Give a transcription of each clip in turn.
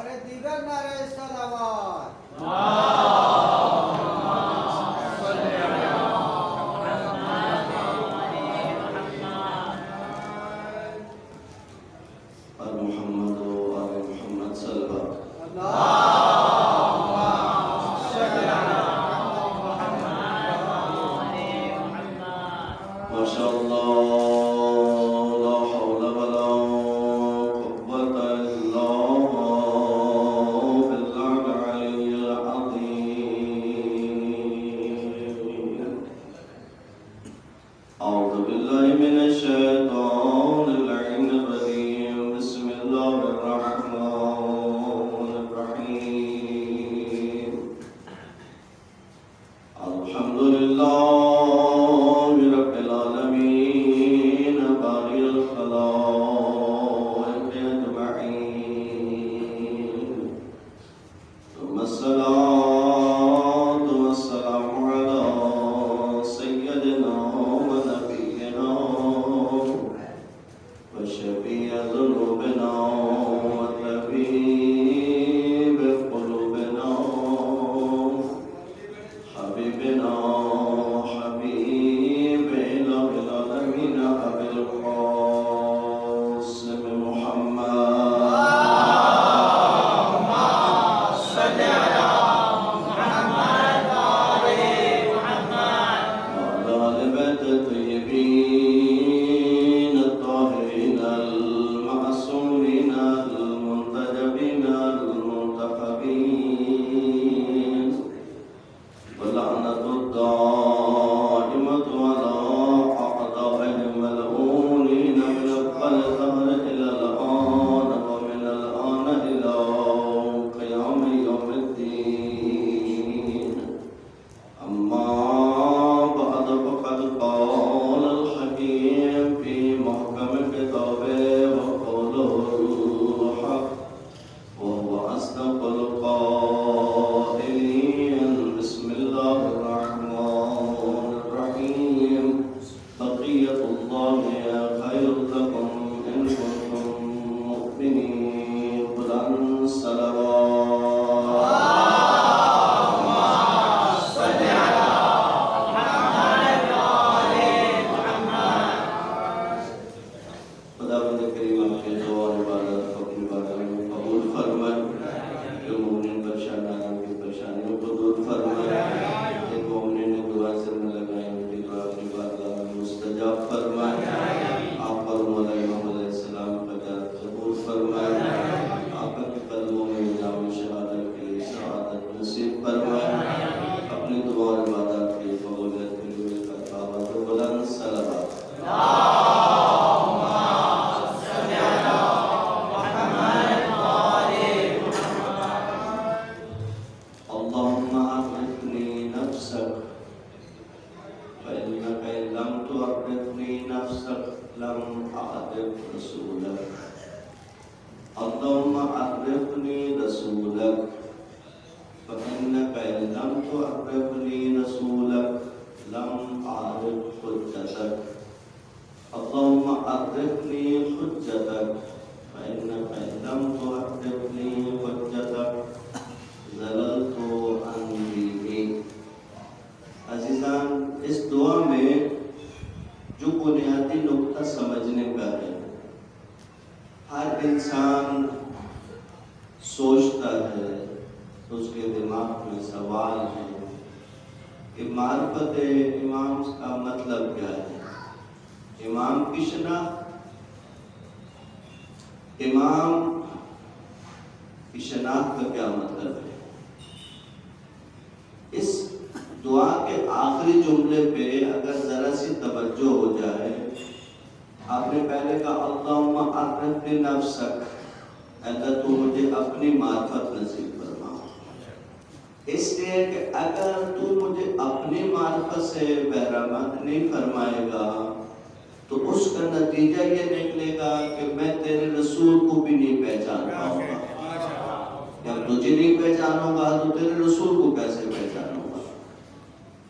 نعرہ دیگر نعرہ صلوات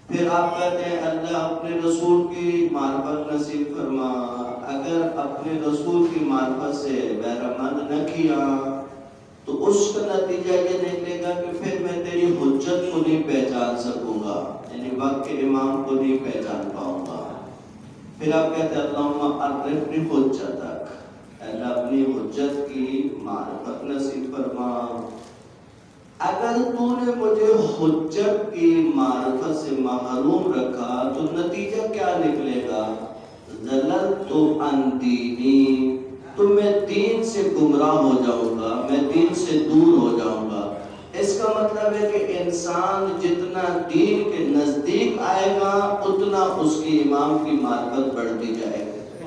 پھر آپ کہتے ہیں اللہ اپنے رسول کی معرفت نصیب فرما. اگر اپنے رسول کی معرفت سے بہرمند نہ کیا تو اس کا نتیجہ یہ نکلے گا کہ پھر میں تیری حجت کو نہیں پہچان سکوں گا، یعنی وقت کے امام کو نہیں پہچان پاؤں گا۔ پھر آپ کہتے ہیں اللہم عرفنی حجتک، اللہ اپنی حجت کی معرفت نصیب فرما۔ اگر تو نے مجھے حجت کی معرفت سے محروم رکھا تو نتیجہ کیا نکلے گا؟ ضللت عن دینی، تو میں دین سے گمراہ ہو جاؤں گا، میں دین سے دور ہو جاؤں گا۔ اس کا مطلب ہے کہ انسان جتنا دین کے نزدیک آئے گا اتنا اس کی امام کی معرفت بڑھتی جائے گی۔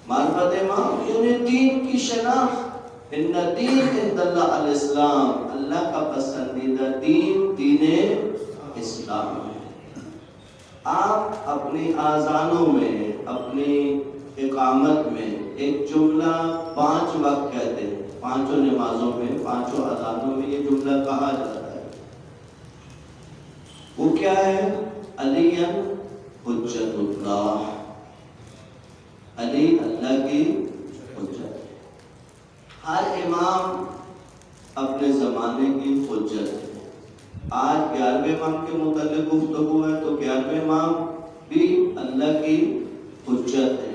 معرفت امام یعنی دین کی شناخت۔ ان دین عند اللہ الاسلام، اللہ کا پسندیدہ دین دین اسلام ہے۔ آپ اپنی آذانوں میں، اپنی اقامت میں ایک جملہ 5 وقت کہتے ہیں، 5 نمازوں میں، 5 اذانوں میں یہ جملہ کہا جاتا ہے۔ وہ کیا ہے؟ علی حجت اللہ، علی اللہ کی حجت۔ ہر امام اپنے زمانے کی حجت ہے۔ آج 11ویں امام کے متعلق گفتگو ہے تو 11ویں امام بھی اللہ کی حجت ہے۔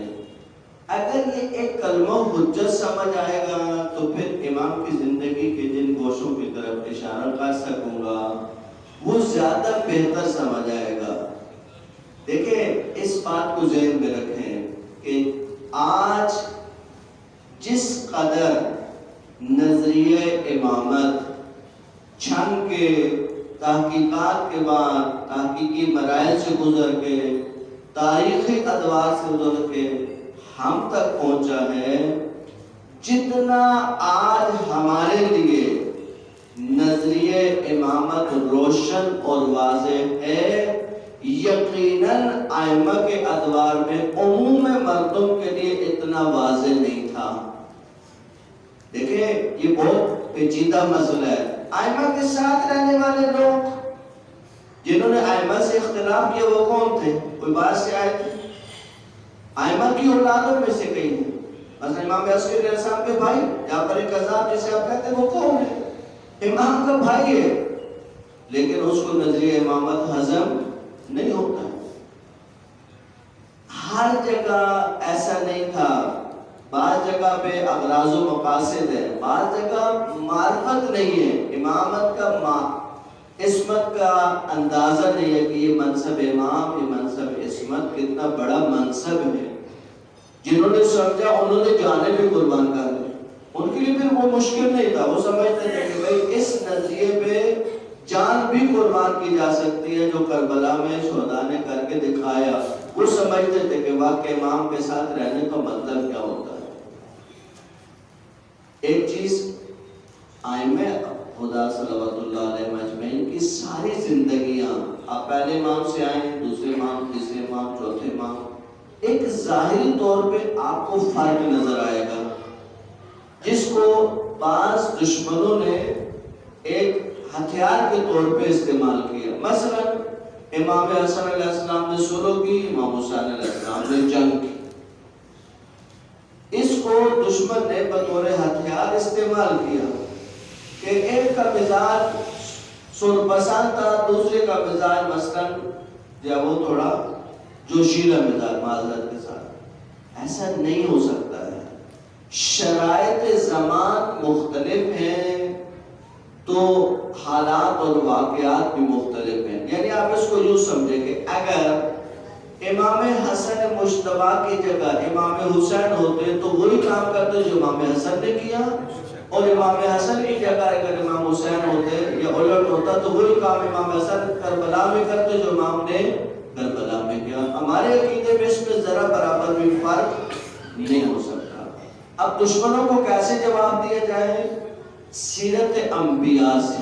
اگر یہ ایک کلمہ حجت سمجھ آئے گا تو پھر امام کی زندگی کے جن گوشوں کی طرف اشارہ کر سکوں گا وہ زیادہ بہتر سمجھ آئے گا۔ دیکھیں اس بات کو ذہن میں رکھیں کہ آج جس قدر نظریہ امامت چھن کے تحقیقات کے بعد، تحقیقی مراحل سے گزر کے، تاریخی ادوار سے گزر کے ہم تک پہنچا ہے، جتنا آج ہمارے لیے نظریہ امامت روشن اور واضح ہے، یقیناً ائمہ کے ادوار میں عموم مردم کے لیے اتنا واضح نہیں تھا۔ دیکھیں یہ بہت پیچیدہ مسئلہ ہے۔ ائمہ کے ساتھ رہنے والے لوگ جنہوں نے ائمہ سے اختلاف کیا وہ کون تھے؟ کوئی بات سے آئے تھے؟ ائمہ کی اولادوں میں سے کئی ہیں، مثلا امام عسکری علیہ السلام کے بھائی جعفر قذاب جسے آپ کہتے ہیں وہ کون ہے؟ امام کا بھائی ہے، لیکن اس کو نظریہ امامت ہضم نہیں ہوتا ہے۔ ہر جگہ ایسا نہیں تھا، بعض جگہ پہ اغراض و مقاصد ہے، بعض جگہ معرفت نہیں ہے، امامت کا عصمت کا اندازہ نہیں ہے کہ یہ منصب امام، یہ منصب عصمت کتنا بڑا منصب ہے۔ جنہوں نے سمجھا انہوں نے جانے بھی قربان کر دی، ان کے لیے پھر وہ مشکل نہیں تھا، وہ سمجھتے تھے کہ بھئی اس نظریے پہ جان بھی قربان کی جا سکتی ہے جو کربلا میں شہداء نے کر کے دکھایا۔ وہ سمجھتے تھے کہ واقع امام کے ساتھ رہنے کا مطلب کیا ہوتا ہے۔ ایک چیز ائمہ خدا صلوات اللہ علیہ مجمعین کی ساری زندگیاں، آپ پہلے امام سے آئیں، دوسرے امام، تیسرے امام، چوتھے امام، ایک ظاہری طور پہ آپ کو فرق نظر آئے گا جس کو بعض دشمنوں نے ایک ہتھیار کے طور پہ استعمال کیا۔ مثلا امام حسن علیہ السلام نے سلو کی، امام حسین علیہ السلام نے جنگ کی۔ اس کو دشمن نے بطور ہتھیار استعمال کیا کہ ایک کا مزاج سر پسند تھا، دوسرے کا مزاج مثلا یا وہ تھوڑا جوشیلا مزاج معذرت کے ساتھ۔ ایسا نہیں ہو سکتا ہے، شرائط زمان مختلف ہیں تو حالات اور واقعات بھی مختلف ہیں۔ یعنی آپ اس کو یوں سمجھیں کہ اگر امام حسن مجتبیٰ کی جگہ امام حسین ہوتے تو وہی کام کرتے جو امام حسن نے کیا، اور امام حسن کی جگہ اگر امام حسین ہوتے یا الٹ ہوتا تو وہی کام امام حسن کربلا میں کرتے جو امام نے کربلا میں کیا۔ ہمارے عقیدے میں اس میں ذرا برابر بھی فرق نہیں ہو سکتا۔ اب دشمنوں کو کیسے جواب دیا جائے؟ سیرت انبیاء سے،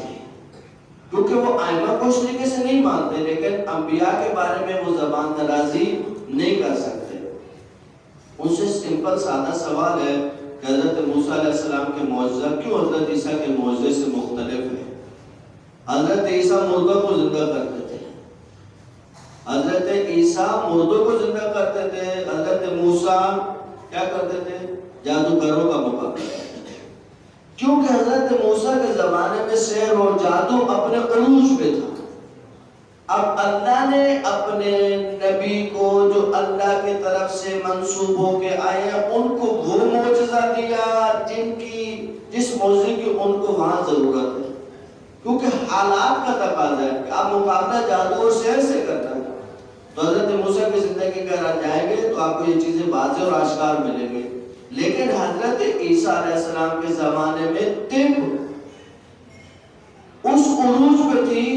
کیونکہ وہ ائمہ کو اس طریقے سے نہیں مانتے، لیکن انبیاء کے بارے میں وہ زبان درازی نہیں کر سکتے۔ ان سے سمپل سادہ سوال ہے کہ حضرت موسیٰ علیہ السلام کے معجزہ کیوں حضرت عیسیٰ کے معجزے سے مختلف ہے؟ حضرت عیسیٰ مردوں کو زندہ کرتے تھے، حضرت عیسیٰ مردوں کو زندہ کرتے تھے، حضرت موسیٰ کیا کرتے تھے؟ جادوگروں کا مقابلہ کرتے تھے۔ کیونکہ حضرت موسیٰ منسوب ہو کے آئے ہیں ان کو وہ معجزہ دیا جس معجزے کی ان کو وہاں ضرورت ہے، کیونکہ حالات کا تقاضا ہے کہ آپ مقابلہ جادو اور سحر سے کرنا ہے۔ تو حضرت موسیٰ کی زندگی کا جائیں گے تو آپ کو یہ چیزیں واضح اور آشکار ملیں گے، لیکن حضرت عیسیٰ علیہ السلام کے زمانے میں طب اس عروج پہ تھی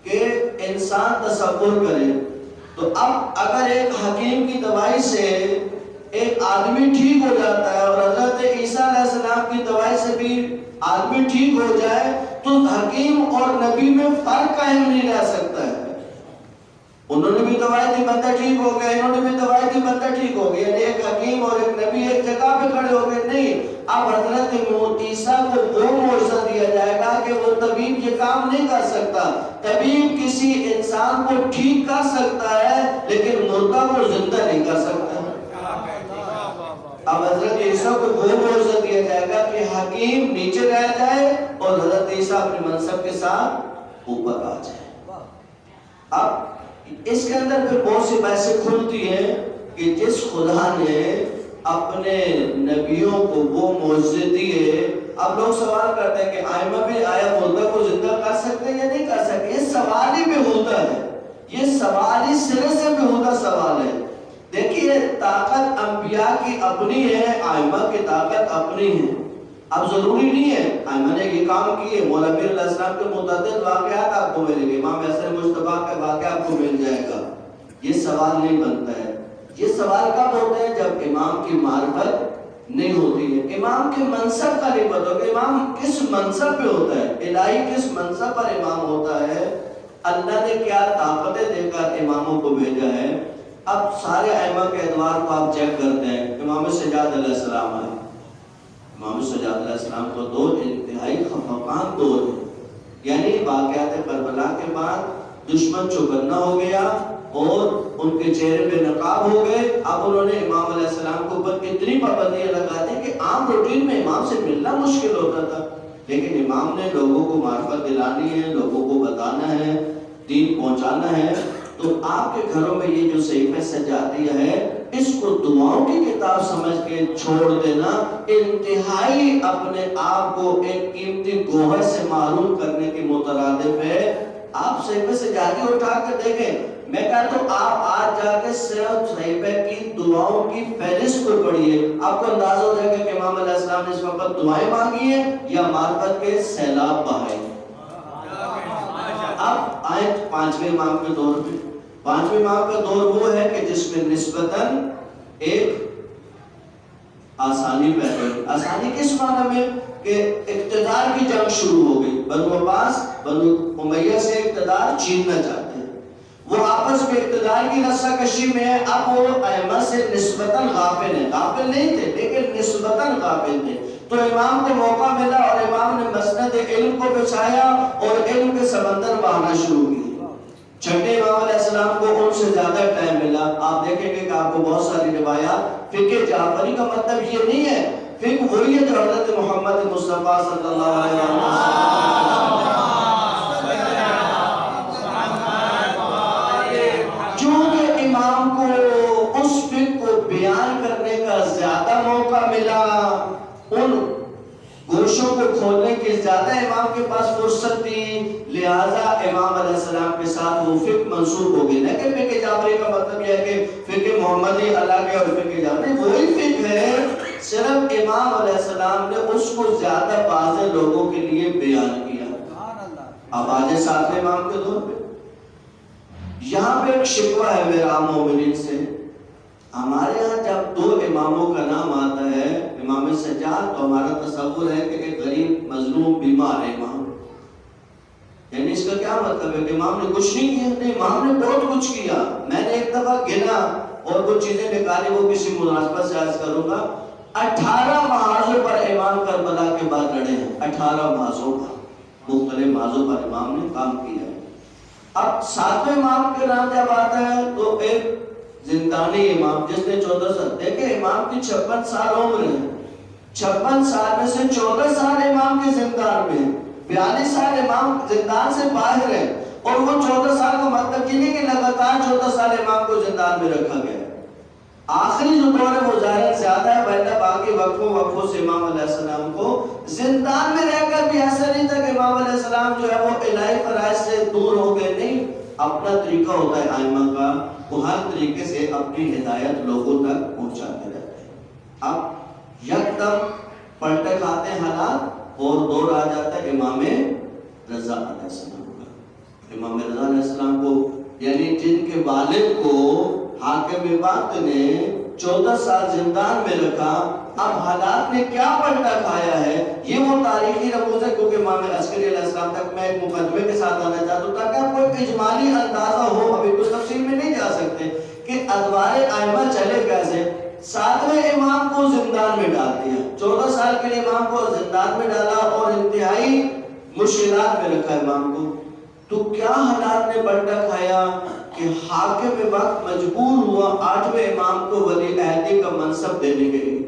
کہ انسان تصور کرے تو اب اگر ایک حکیم کی دوائی سے ایک آدمی ٹھیک ہو جاتا ہے اور حضرت عیسیٰ علیہ السلام کی دوائی سے بھی آدمی ٹھیک ہو جائے تو حکیم اور نبی میں فرق قائم نہیں رہ سکتا ہے۔ انہوں نے بھی دوائی دی، بندہ ٹھیک ہو گیا، انہوں نے بھی دوائی دی، بندہ ٹھیک ہو گیا، یعنی ایک حکیم اور ایک نبی ایک جگہ پہ کھڑے ہو گئے، نہیں۔ اب حضرت عیسیٰ کو وہ معجزہ دیا جائے گا کہ وہ طبیب یہ کام نہیں کر سکتا۔ طبیب کسی انسان کو ٹھیک کر سکتا ہے لیکن مردہ کو زندہ نہیں کر سکتا۔ اب حضرت عیسیٰ کو وہ معجزہ دیا جائے گا کہ حکیم نیچے رہ جائے اور حضرت عیسیٰ اپنے منصب کے ساتھ اوپر آ جائے۔ اب اس کے اندر پھر بہت سی بحثیں کھلتی ہیں کہ جس خدا نے اپنے نبیوں کو وہ معجزے دیے، اب لوگ سوال کرتے ہیں کہ آئمہ بھی آیا مردہ کو زندہ کر سکتے ہیں یا نہیں کر سکتے؟ یہ سوال ہی بےہودہ ہے، یہ سوال ہی سرے سے بےہودہ سوال ہے۔ دیکھیے طاقت انبیاء کی اپنی ہے، آئمہ کی طاقت اپنی ہے۔ اب ضروری نہیں ہے آئمہ نے یہ کام کیے، مولا پیر علیہ السلام کے متعدد واقعات آپ کو ملیں گے، امام حسن مجتبیٰ کا واقعہ آپ کو مل جائے گا۔ یہ سوال نہیں بنتا ہے۔ یہ سوال کب ہوتے ہیں؟ جب امام کی معرفت نہیں ہوتی ہے، امام کے منصب کا نہیں پتہ کہ امام کس منصب پہ ہوتا ہے، الہی کس منصب پر امام ہوتا ہے، اللہ نے کیا طاقتیں دے کر اماموں کو بھیجا ہے۔ اب سارے ائمہ کے ادوار کو آپ چیک کرتے ہیں، امام سجاد علیہ السلام ہے، امام سجاد علیہ السلام کو دور انتہائی خفقان دور ہے، یعنی واقعات کربلا کے بعد دشمن چوکنا ہو گیا اور ان کے چہرے پہ نقاب ہو گئے۔ اب انہوں نے امام علیہ السلام کو اوپر اتنی پابندیاں لگا دی کہ عام روٹین میں امام سے ملنا مشکل ہوتا تھا، لیکن امام نے لوگوں کو معرفت دلانی ہے، لوگوں کو بتانا ہے، دین پہنچانا ہے۔ تو آپ کے گھروں میں یہ جو صحیفہ سجادیہ ہے، اس کو دعاؤں کی کتاب سمجھ کے چھوڑ دینا انتہائی اپنے آپ کو ایک قیمتی گوہر سے معلوم کرنے کے مترادف ہے۔ آپ صحیفہ سجادیہ اٹھا کر دیکھیں، میں کہتا ہوں آپ آج جا کے صرف صحیفہ کی دعاؤں کی فہرست کو پڑھیے، آپ کو اندازہ ہو جائے گا کہ امام علیہ السلام نے اس وقت دعائیں مانگی ہیں یا معرفت کے سیلاب بہائے۔ اب آئیں پانچویں امام کے دور پہ۔ پانچویں امام کا دور وہ ہے کہ جس میں نسبتاً ایک آسانی پیدا ہوئی۔ آسانی کس معنی میں؟ کہ اقتدار کی جنگ شروع ہو گئی، بنو عباس بنو امیہ سے اقتدار چھیننا چاہتے ہیں، وہ آپس میں اقتدار کی رسہ کشی میں ہے۔ اب وہ ائمہ سے نسبتاً غافل ہیں، غافل نہیں تھے لیکن نسبتاً غافل تھے، تو امام کو موقع ملا اور امام نے مسند علم کو بچھایا اور علم کے سمندر بہانا شروع کی۔ چھٹے امام علیہ السلام کو ان سے زیادہ ٹائم ملا۔ آپ دیکھیں گے کہ آپ کو بہت ساری روایات، فقہ جعفری کا مطلب یہ نہیں ہے، فقہ وہی ہے جو حضرت محمد مصطفیٰ صلی اللہ علیہ وسلم، چونکہ امام کو اس فقہ کو بیان کرنے کا زیادہ موقع ملا، ان گوشوں کو کھولنے کی زیادہ امام کے پاس فرصت تھی، لہٰذا امام علیہ السلام کے ساتھ وہ فقہ منسوب ہو گئی۔ لیکن فقہ جعفری کا مطلب یہ ہے کہ فقہ محمدی الگ ہے اور فقہ جعفری وہی فقہ ہے، صرف امام علیہ السلام نے اس کو زیادہ واضح لوگوں کے لیے بیان کیا۔ اب آج ساتویں امام کے دور پہ یہاں پہ ایک شکوہ ہے میرا عام مومنین سے، ہمارے ہاں جب دو اماموں کا نام آتا ہے، امام سجاد، تو ہمارا تصور ہے کہ ایک غریب مظلوم بیمار ہے امام، یعنی اس کا کیا مطلب ہے کہ امام نے کچھ نہیں کیا؟ نہیں، امام نے بہت کچھ کیا۔ میں نے ایک دفعہ گنا اور کچھ چیزیں نکالی، وہ کسی مناسبت سے عرض کروں گا۔ 18 محاذوں پر امام کربلا کے بعد لڑے ہیں، 18 محاذوں پر، مختلف محاذوں پر امام نے کام کیا ہے۔ اب ساتویں امام کے نام جب آتا ہے تو ایک زندانی امام جس نے 14 سال، دیکھیں امام کی 56 سال عمر ہے، 56 سال میں سے 14 سال امام کے زندان میں، 42 سال امام زندان سے باہر ہے، اور وہ 14 سال کا مطلب یہ نہیں کہ لگاتار 14 سال امام کو زندان میں رکھا گیا۔ آخری جو دور ہے وہ ظاہر زیادہ ہے، ورنہ باقی وقفوں سے امام علیہ السلام کو زندان میں رہ کر بھی ایسا نہیں تھا کہ امام علیہ السلام جو ہے وہ الہی فرائض سے دور ہو گئے، نہیں، اپنا طریقہ ہوتا ہے ائمہ کا، وہ ہر طریقے سے اپنی ہدایت لوگوں تک پہنچاتے رہتے ہیں۔ اب یکدم پلٹے کھاتے ہیں حالات اور دور آ جاتا ہے امام رضا علیہ السلام کا۔ امام رضا علیہ السلام کو یعنی جن کے والد کو حاکم وقت نے 14 سال زندان میں رکھا، اب حالات نے کیا پلٹا کھایا ہے، یہ وہ تاریخی رموز ہے۔ کیونکہ امام عسکری علیہ السلام تک میں ایک مقدمے کے ساتھ آنا چاہتا ہوں تاکہ آپ کو ایک اجمالی اندازہ ہو، ابھی تو تفصیل میں نہیں جا سکتے کہ ادوار ائمہ چلے کیسے۔ 7ویں امام کو زندان میں ڈال دیا، 14 سال کے لیے امام کو زندان میں ڈالا اور انتہائی مشکلات میں رکھا امام کو۔ تو کیا حالات نے پلٹا کھایا کہ حاکم وقت مجبور ہوا 8ویں امام کو ولی عہدی کا منصب دینے کے لیے۔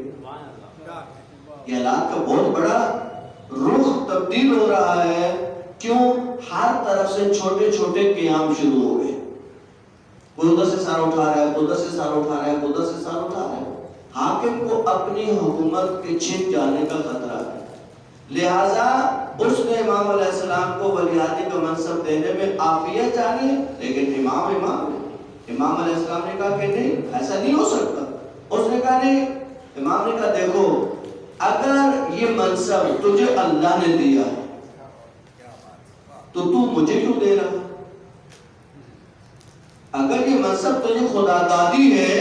یہ حالات کا بہت بڑا رخ تبدیل ہو رہا ہے۔ کیوں؟ ہر طرف سے چھوٹے چھوٹے قیام شروع ہو گئے، کوئی ادھر سے سر اٹھا رہا ہے، کوئی ادھر سے سر اٹھا رہا ہے، کوئی ادھر سے سر اٹھا رہا ہے۔ حاکم کو اپنی حکومت کے چھن جانے کا خطرہ ہے، لہٰذا اس نے امام علیہ السلام کو ولی عہدی کا منصب دینے میں عافیت جانی، لیکن امام ہے۔ امام علیہ السلام نے کہا کہ نہیں، ایسا نہیں ہو سکتا۔ اس نے کہا نہیں، امام نے کہا دیکھو، اگر یہ منصب تجھے اللہ نے دیا تو مجھے کیوں دے رہا؟ اگر یہ منصب تجھے خدا دادی ہے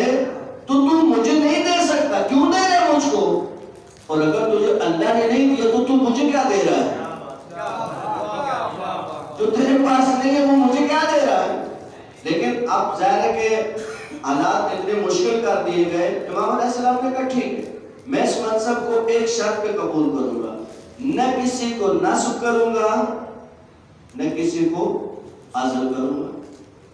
تو مجھے نہیں دے سکتا، کیوں دے رہا مجھ کو؟ اور اگر تجھے اللہ نے نہیں دیا تو مجھے کیا دے رہا ہے؟ جو تیرے پاس نہیں ہے وہ مجھے کیا دے رہا ہے؟ لیکن اب ظاہر ہے کہ حالات اتنے مشکل کر دیے گئے۔ امام علیہ السلام نے کہا ٹھیک ہے، میں اس منصب کو ایک شرط پہ قبول کروں گا، نہ کسی کو نصب کروں گا، نہ کسی کو عزل کروں گا۔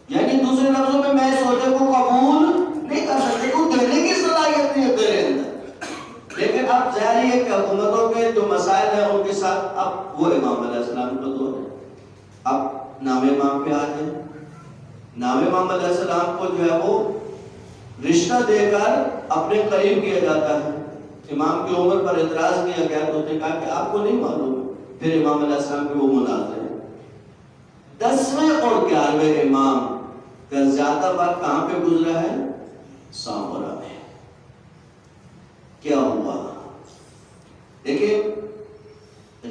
یعنی دوسرے لفظوں میں اس عہدے کو قبول نہیں کر سکتے، کو دینے کی صلاحیت نہیں ہے تیرے اندر۔ لیکن اب ظاہر ہے کہ حکومتوں کے جو مسائل ہیں ان کے ساتھ اب وہ امام علیہ السلام کا دور ہے۔ اب نام امام پہ آ جائیں۔ نام امام علیہ السلام کو جو ہے وہ رشتہ دے کر اپنے قریب کیا جاتا ہے۔ امام کی عمر پر اعتراض کیا گیا تو نے کہا کہ آپ کو نہیں معلوم۔ پھر امام علیہ السلام کے وہ مناظرے، 10ویں اور 11ویں امام کا زیادہ وقت کہاں پہ گزرا ہے؟ سامورا میں۔ کیا ہوا؟ دیکھیں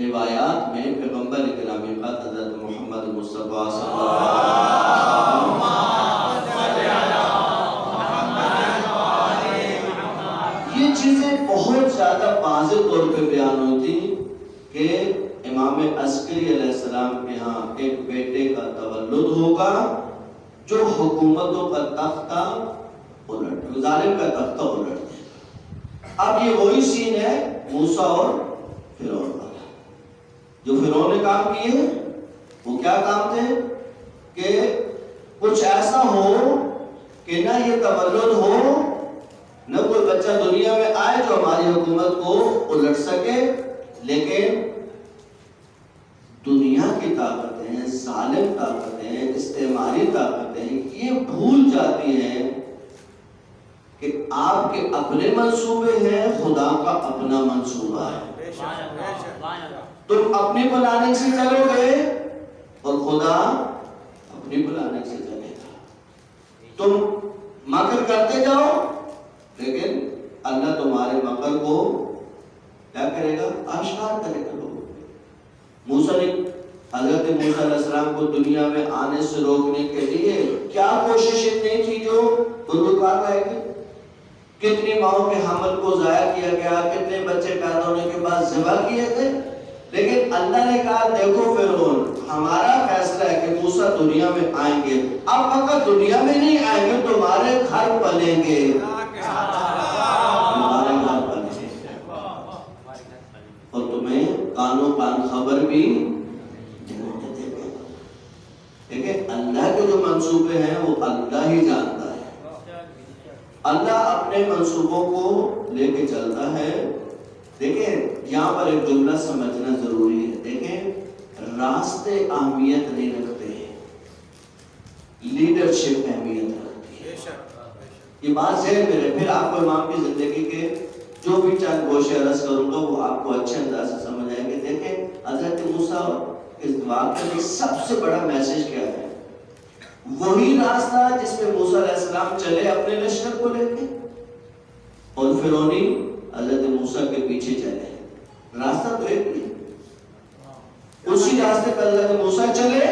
روایات میں پیغمبر گرامی پاک حضرت محمد مصطفیٰ صلی اللہ علیہ وسلم، یہ چیزیں بہت زیادہ واضح طور پہ بیان ہوئی تھی کہ امام عسکری علیہ السلام کے ہاں ایک بیٹے کا تولد ہوگا جو حکومتوں کا تختہ الٹ، ظالم کا تختہ الٹ دے۔ اب یہ وہی سین ہے موسیٰ اور فرعون کا، جو فرعون نے کام کیے وہ کیا کام تھے کہ کچھ ایسا ہو کہ نہ یہ تولد ہو، نہ کوئی بچہ دنیا میں آئے جو ہماری حکومت کو الٹ سکے۔ لیکن دنیا کی طاقتیں، ظالم طاقتیں، استعماری طاقتیں یہ بھول جاتی ہیں کہ آپ کے اپنے منصوبے ہیں، خدا کا اپنا منصوبہ ہے۔ تم اپنی پلاننگ سے چلو گے اور خدا اپنی پلاننگ سے چلے گا۔ تم مکر کرتے جاؤ لیکن اللہ تمہارے مکر کو کیا کرے گا؟ آشکار کرے گا۔ موسیٰ نے حضرت موسیٰ علیہ السلام کو دنیا میں آنے سے روکنے کے لیے کیا کوشش نہیں تھی جو بندوقات آئے گی؟ کتنی ماؤں کے حمل کو ضائع کیا گیا، کتنے بچے پیدا ہونے کے بعد ذبح کیے تھے، لیکن اللہ نے کہا دیکھو فرعون، ہمارا فیصلہ ہے کہ موسیٰ دنیا میں آئیں گے، اب فقط دنیا میں نہیں آئیں گے، تمہارے گھر پلیں گے، تمہارے گھر پلیں گے، اور تمہیں کانوں کان خبر بھی دے گا۔ لیکن اللہ کے جو منصوبے ہیں وہ اللہ ہی جانتا ہے۔ اللہ اپنے منصوبوں کو لے کے چلتا ہے۔ دیکھیں یہاں پر ایک جملہ سمجھنا ضروری ہے۔ دیکھیں راستے اہمیت نہیں رکھتے ہیں، لیڈرشپ اہمیت رکھتی ہے۔ یہ بات ذہن میں رہے. پھر آپ کو امام کی زندگی کے جو بھی چند گوشے عرض کروں گا وہ آپ کو اچھے انداز سے سمجھ آئیں گے. دیکھیں حضرت موسیٰ اس واقعے میں سب سے بڑا میسج کیا ہے؟ وہی راستہ جس پہ موسیٰ علیہ السلام چلے اپنے لشکر کو لے کے، اور فرعونی حضرت موسیٰ کے پیچھے چلے. راستہ تو ایک ہی، اسی راستے پہ حضرت موسیٰ چلے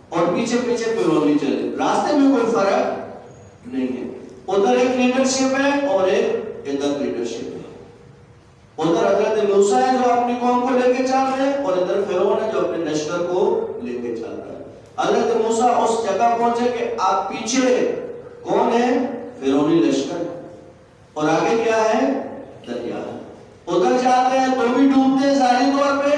اور پیچھے پیچھے فرعونی چلے. راستے میں کوئی فرق نہیں ہے. ادھر ایک لیڈرشپ ہے اور ایک ادھر لیڈرشپ ہے. ادھر حضرت موسیٰ ہے جو اپنی قوم کو لے کے چل رہے ہیں، اور ادھر فرعون ہے جو اپنے لشکر کو لے کے چل رہا ہے. حضرت موسیٰ اس جگہ پہنچے کہ آپ پیچھے کون ہے؟ فرعونی لشکر، اور آگے کیا ہے؟ دریا. ادھر جاتے ہیں تو بھی ڈوبتے ہیں ظاہری طور پہ،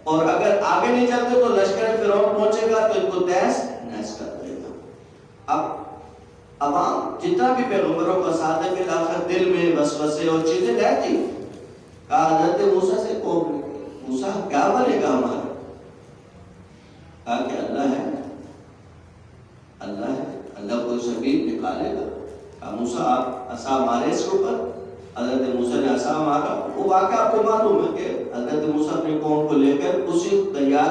اور اگر آگے نہیں چلتے تو لشکر فرعون پہنچے گا تو ان کو تہس نہس کر دے گا. اب عوام جتنا بھی پیغمبروں کا ساتھ ہے پھر آخر دل میں وسوسے اور چیزیں رہتی. کہا حضرت موسیٰ سے موسیٰ کیا بنے گا ہمارا؟ کہا کہ اللہ ہے، اللہ ہے، اللہ کوئی سبیل نکالے گا. کہا موسیٰ آپ عصا مارے اس کے اوپر. حضرت موسیٰ نے عصا مارا. وہ واقعہ آپ کو معلوم ہے کہ حضرت موسیٰ اپنی قوم کو لے کر اسی دریا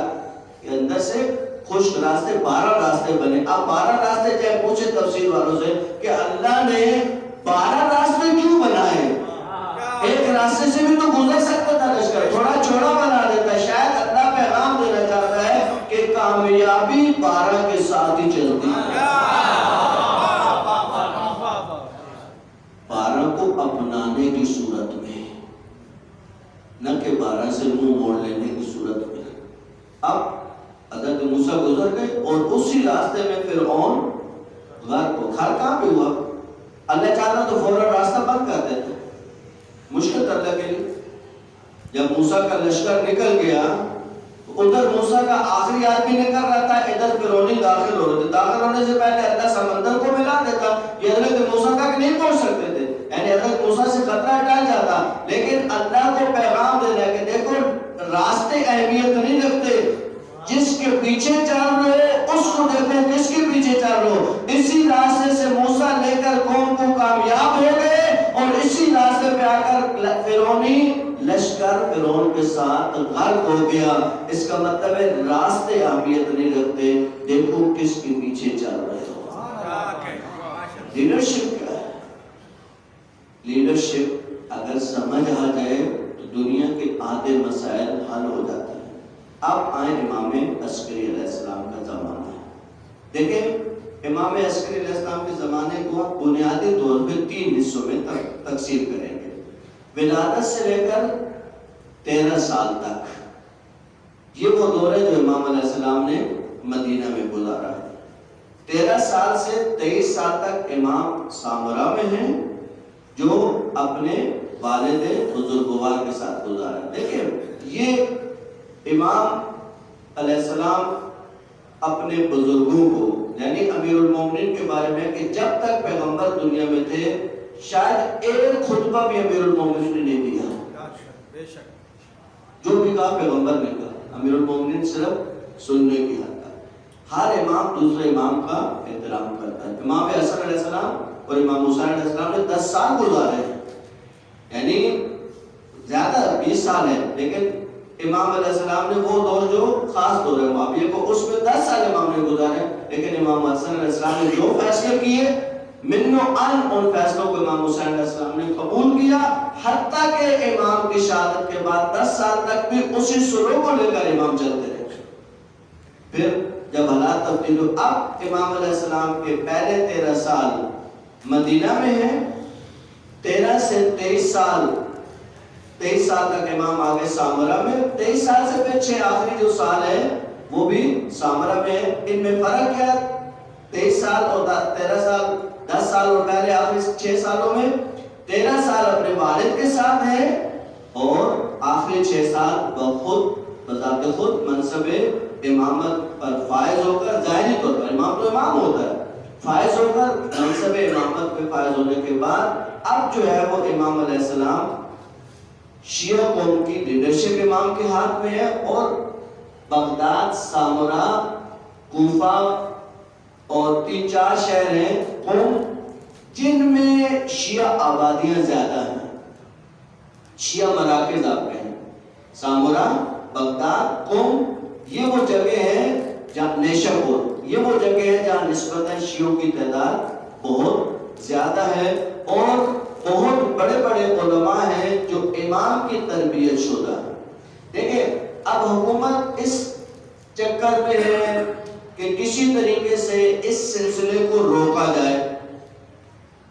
کے اندر سے خشک راستے 12 راستے بنے. اب 12 راستے چاہے پوچھے تفسیر والوں سے کہ اللہ نے 12 راستے کیوں بنائے؟ ایک راستے سے بھی تو گزر سکتا تھا لشکر، تھوڑا چھوڑا بنا دیتا. شاید اللہ پیغام دینا چاہتا ہے کہ کامیابی 12 کے ساتھ ہی چلتی ہے. 12 کو اپنانے کی صورت میں، نہ کہ 12 سے منہ موڑ لینے کی صورت میں. اب حضرت موسیٰ گزر گئے اور اسی راستے میں فرعون غرق ہو. غرق کہاں پہ ہوا؟ اللہ چاہتا تو فوراً راستہ بند کر دیتا، مشکل تر لگے گی. جب موسیٰ کا لشکر نکل گیا تو ادھر موسیٰ کا آخری آدمی نکل رہا تھا، ادھر فرعونی داخل ہو رہے تھے. داخل ہونے سے پہلے اللہ سمندر کو ملا دیتا، یہ حضرت موسیٰ تک نہیں پہنچ سکتے تھے، یعنی حضرت موسیٰ سے خطرہ ٹال جاتا. لیکن اللہ کو پیغام دینا کہ دیکھو راستے اہمیت نہیں رکھتے، جس کے پیچھے چل رہے ہو اس کو دیکھو کس کے پیچھے چل رہے ہو. اسی راستے سے موسیٰ لے کر قوم کو کامیاب ہو گئے اور اسی راستے پہ آ کر فرعونی لشکر فرعون کے ساتھ غرق ہو گیا. اس کا مطلب ہے راستے اہمیت نہیں رکھتے، دیکھو کس کے پیچھے چل رہے ہو. لیڈرشپ کیا ہے؟ لیڈرشپ اگر سمجھ آ جائے تو دنیا کے آدھے مسائل حل ہو جاتے ہیں. اب آئیں امام عسکری علیہ السلام کا زمانہ. دیکھیں امام عسکری علیہ السلام کے زمانے کو آپ بنیادی طور پہ 3 حصوں میں تقسیم کریں گے. ولادت سے لے کر 13 سال تک یہ وہ دور ہے جو امام علیہ السلام نے مدینہ میں گزارا ہے. 13 سال سے 23 سال تک امام سامرا میں ہیں جو اپنے والد بزرگوار کے ساتھ گزارا. دیکھیں یہ امام علیہ السلام اپنے بزرگوں کو یعنی امیر المومنین کے بارے میں کہ جب تک پیغمبر دنیا میں تھے شاید ایک خطبہ بھی امیر المومنین نے نہیں دیا. جو بھی کہا پیغمبر نے کہا، امیر المومنین صرف سننے کی حد تک. ہر امام دوسرے امام کا احترام کرتا ہے. امام حسن علیہ السلام اور امام حسین علیہ السلام نے 10 سال گزارے ہیں، یعنی زیادہ 20 سال ہے، لیکن امام علیہ السلام نے وہ دور جو خاص دور ہے معاویہ کو اس میں 10 سال امام نے گزارے. لیکن امام حسن علیہ السلام نے جو فیصلے کیے من و ان ان فیصلوں کو امام حسین علیہ السلام نے قبول کیا، حتیٰ کہ امام کی شہادت کے بعد 10 سال تک بھی اسی سلوک کو لے کر امام چلتے رہے. پھر جب حالات تبدیل ہوئے اب امام علیہ السلام کے پہلے 13 سال مدینہ میں ہیں، 13 سے 23 سال 23 سال تک امام آگے سامرا میں، 23 سال سے پھر 6 آخری جو سال ہیں وہ بھی سامرا میں ہیں. ان میں فرق کیا؟ 23 سال اور 13 سال، 10 سال اور پہلے آخری 6 سالوں میں 13 سال اپنے والد کے ساتھ ہیں اور آخری 6 سال بخود بذات خود منصب امامت پر فائز ہو کر، ظاہری طور پر امام تو امام ہوتا ہے، فائز ہو کر منصب امامت پہ فائز ہونے کے بعد اب جو ہے وہ امام علیہ السلام شیعہ قوم کی لیڈرشپ امام کے ہاتھ میں ہے اور بغداد، سامرا، کوفہ اور 3-4 شہر ہیں قوم جن میں شیعہ آبادیاں زیادہ ہیں، شیعہ مراکز آپ کہیں، سامورا، بغداد، قم، یہ وہ جگہ ہیں جہاں نیشاپور، یہ وہ جگہ ہے جہاں نسبتاً شیعوں کی تعداد بہت زیادہ ہے، اور بہت بڑے بڑے علماء ہیں جو امام کی تربیت شدہ ہیں۔ دیکھیں اب حکومت اس چکر میں ہے کہ کسی طریقے سے اس سلسلے کو روکا جائے،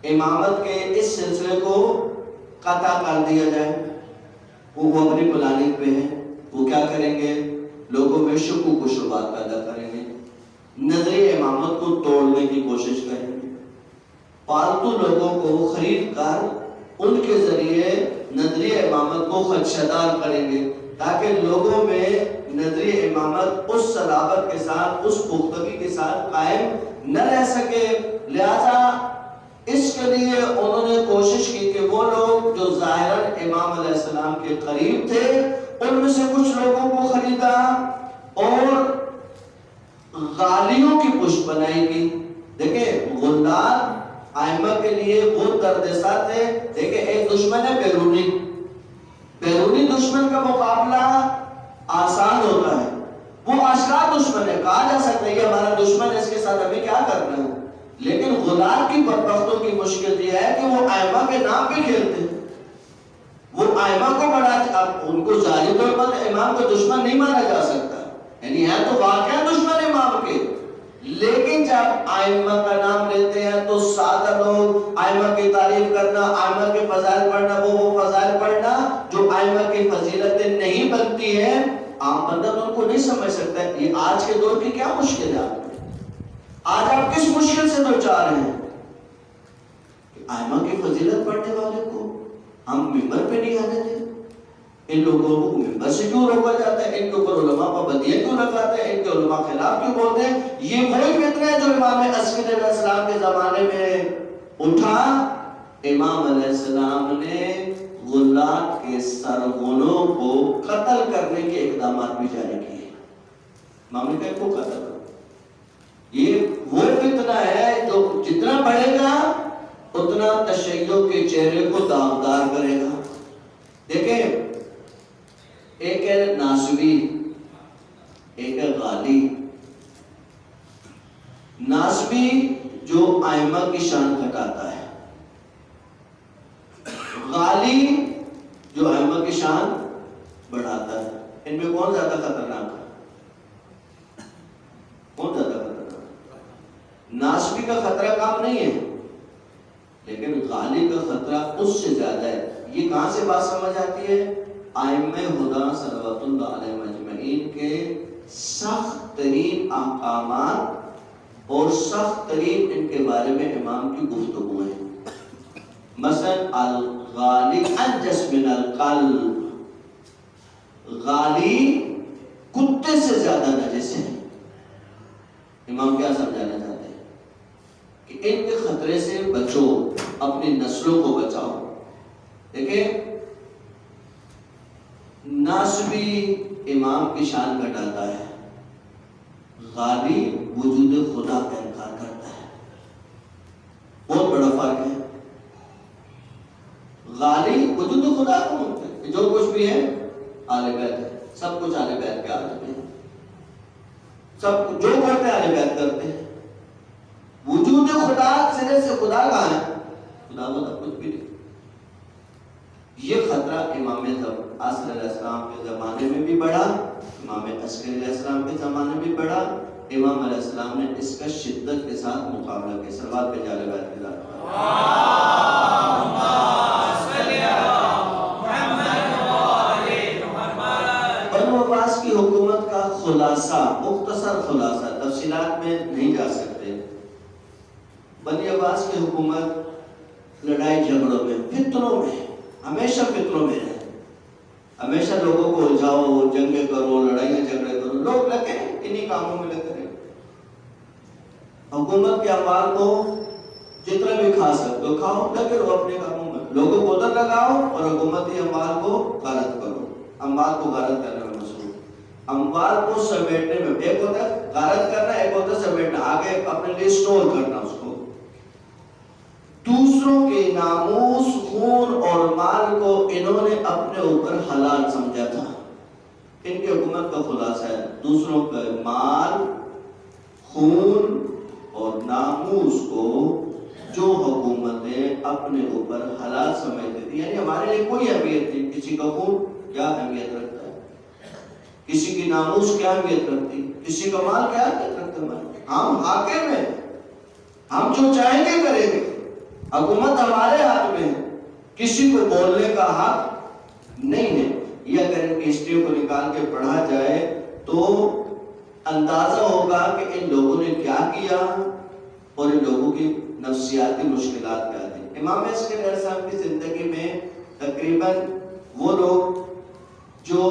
امامت کے اس سلسلے کو قطع کر دیا جائے۔ وہ اپنی پلاننگ پہ ہیں، وہ کیا کریں گے؟ لوگوں میں شکوک و شبہات پیدا کریں گے، نظریہ امامت کو توڑنے کی کوشش کریں گے، پالتو لوگوں کو خرید کر ان کے ذریعے نظریہ امامت کو خدشدار کریں گے تاکہ لوگوں میں نظریہ امامت اس صلابت کے ساتھ، اس پختگی کے ساتھ قائم نہ رہ سکے۔ لہذا اس کے لیے انہوں نے کوشش کی کہ وہ لوگ جو ظاہراً امام علیہ السلام کے قریب تھے ان میں سے کچھ لوگوں کو خریدا اور غالیوں کی پشت بنائی گئی۔ دیکھیں غلات ائمہ کے لیے وہ دردسا تھے۔ دیکھیں ایک دشمن ہے بیرونی، بیرونی دشمن کا مقابلہ آسان ہوتا ہے، وہ اشرار دشمن ہے، کہا جا سکتا ہے یہ ہمارا دشمن ہے، اس کے ساتھ ہمیں کیا کرنا ہے۔ لیکن غلات کی بدبختوں کی مشکل یہ ہے کہ وہ ائمہ کے نام پہ کھیلتے ہیں، وہ ائمہ کو بڑا، اب ان کو ظاہری طور پر امام کو دشمن نہیں مانا جا سکتا، یعنی ہے تو واقعہ دشمن امام کے، لیکن جب ائمہ کا نام لیتے ہیں تو سادہ لوگ ائمہ کی تعریف کرنا، ائمہ کے فضائل پڑھنا، وہ فضائل پڑھنا جو ائمہ کی فضیلتیں نہیں بنتی ہیں، عام بندہ تو ان کو نہیں سمجھ سکتا ہے۔ یہ آج کے دور کی کیا مشکل ہے آپ میں؟ آج آپ کس مشکل سے دوچار ہیں کہ ائمہ کی فضیلت پڑھنے والے کو ہم ممبر پہ نہیں آنے دیں؟ ان لوگوں کو ممبر سے کیوں روکا جاتا ہے؟ ان کے اوپر علماء پابندیاں کیوں لگاتے ہیں؟ ان کے علماء خلاف کیوں بولتے ہیں؟ یہ وہی فتنہ ہے جو امام عسکری علیہ السلام کے زمانے میں اٹھا۔ امام علیہ السلام نے غلات کے سرغنوں کو قتل کرنے کے اقدامات بھی جاری کیے، امام نے کہا کو قتل کرو۔ یہ وہ فتنہ ہے جو جتنا بڑھے گا اتنا تشیع کے چہرے کو داغدار کرے گا۔ دیکھیں ایک ہے ناسبی، ایک ہے غالی۔ ناسبی جو ائمہ کی شان گھٹاتا ہے، غالی جو ائمہ کی شان بڑھاتا ہے۔ ان میں کون زیادہ خطرناک ہے؟ کون زیادہ خطرناک؟ ناسبی کا خطرہ کم نہیں ہے لیکن غالی کا خطرہ اس سے زیادہ ہے۔ یہ کہاں سے بات سمجھ آتی ہے؟ ائمہ ہدی صلوات اللہ علیہ مجمعین کے سخت ترین احکامات اور سخت ترین ان کے بارے میں امام کی گفتگو ہے۔ مثلا الغالی انجس من القلب، غالی کتے سے زیادہ نجس ہے۔ امام کیا سمجھانا چاہتے ہیں کہ ان کے خطرے سے بچو، اپنی نسلوں کو بچاؤ۔ دیکھیں ناسبی امام کی شان گھٹاتا ہے، غالی وجود خدا کا انکار کرتا ہے۔ بہت بڑا فرق ہے۔ غالی وجود خدا کو مانتے ہیں کہ جو کچھ بھی ہے اہل بیت ہے، سب کچھ اہل بیت کے عالم میں، سب جو کرتے ہیں اہل بیت کرتے ہیں۔ وجود خدا سرے سے خدا کہاں ہے؟ خدا مطلب کچھ بھی نہیں۔ یہ خطرہ امام عاصر علیہ السلام کے زمانے میں بھی بڑھا، امام عسکری علیہ السلام کے زمانے میں بھی بڑھا۔ امام علیہ السلام نے اس کا شدت کے ساتھ مقابلہ کیا۔ سلوات پہ جا لے بیت بنو عباس کی حکومت کا خلاصہ، مختصر خلاصہ، تفصیلات میں نہیں جا سکتے۔ بنی عباس کی حکومت لڑائی جھگڑوں میں، فتنوں میں، ہمیشہ فتنوں میں رہے، ہمیشہ لوگوں کو الجھاؤ، جنگیں کرو، لڑائیاں جھگڑے کرو، لوگ لگے انہی کاموں میں لگے رہے۔ حکومت کے اموال کو جتنا بھی کھا سکتے ہو کھاؤ، لگے رہو اپنے کاموں میں، لوگوں کو ادھر لگاؤ اور حکومتی اموال کو غارت کرو، اموال کو غارت کرنے میں مصروف۔ اموال کو سمیٹنے میں، ایک ہوتا ہے غارت کرنا، ایک ہوتا ہے سمیٹنا، آگے اپنے لیے اسٹور کرنا اس کو۔ دوسروں کے ناموس، خون اور مال کو انہوں نے اپنے اوپر حلال سمجھا تھا۔ ان کی حکومت کا خلاصہ ہے دوسروں کا مال، خون اور ناموس کو جو حکومتیں اپنے اوپر حلال سمجھتی تھی، یعنی ہمارے لیے کوئی اہمیت نہیں۔ کسی کا خون کیا اہمیت رکھتا ہے، کسی کی ناموس کیا اہمیت رکھتی، کسی کا مال کیا اہمیت رکھتا ہے۔ ہم حاکم ہیں، ہم جو چاہیں گے کریں گے، حکومت ہمارے ہاتھ میں ہے، کسی کو بولنے کا حق نہیں ہے۔ یہ اگر ان کی ہسٹری کو نکال کے پڑھا جائے تو اندازہ ہوگا کہ ان لوگوں نے کیا کیا اور ان لوگوں کی نفسیاتی مشکلات کیا تھی۔ امام عیسی علیہ السلام کی زندگی میں تقریباً وہ لوگ جو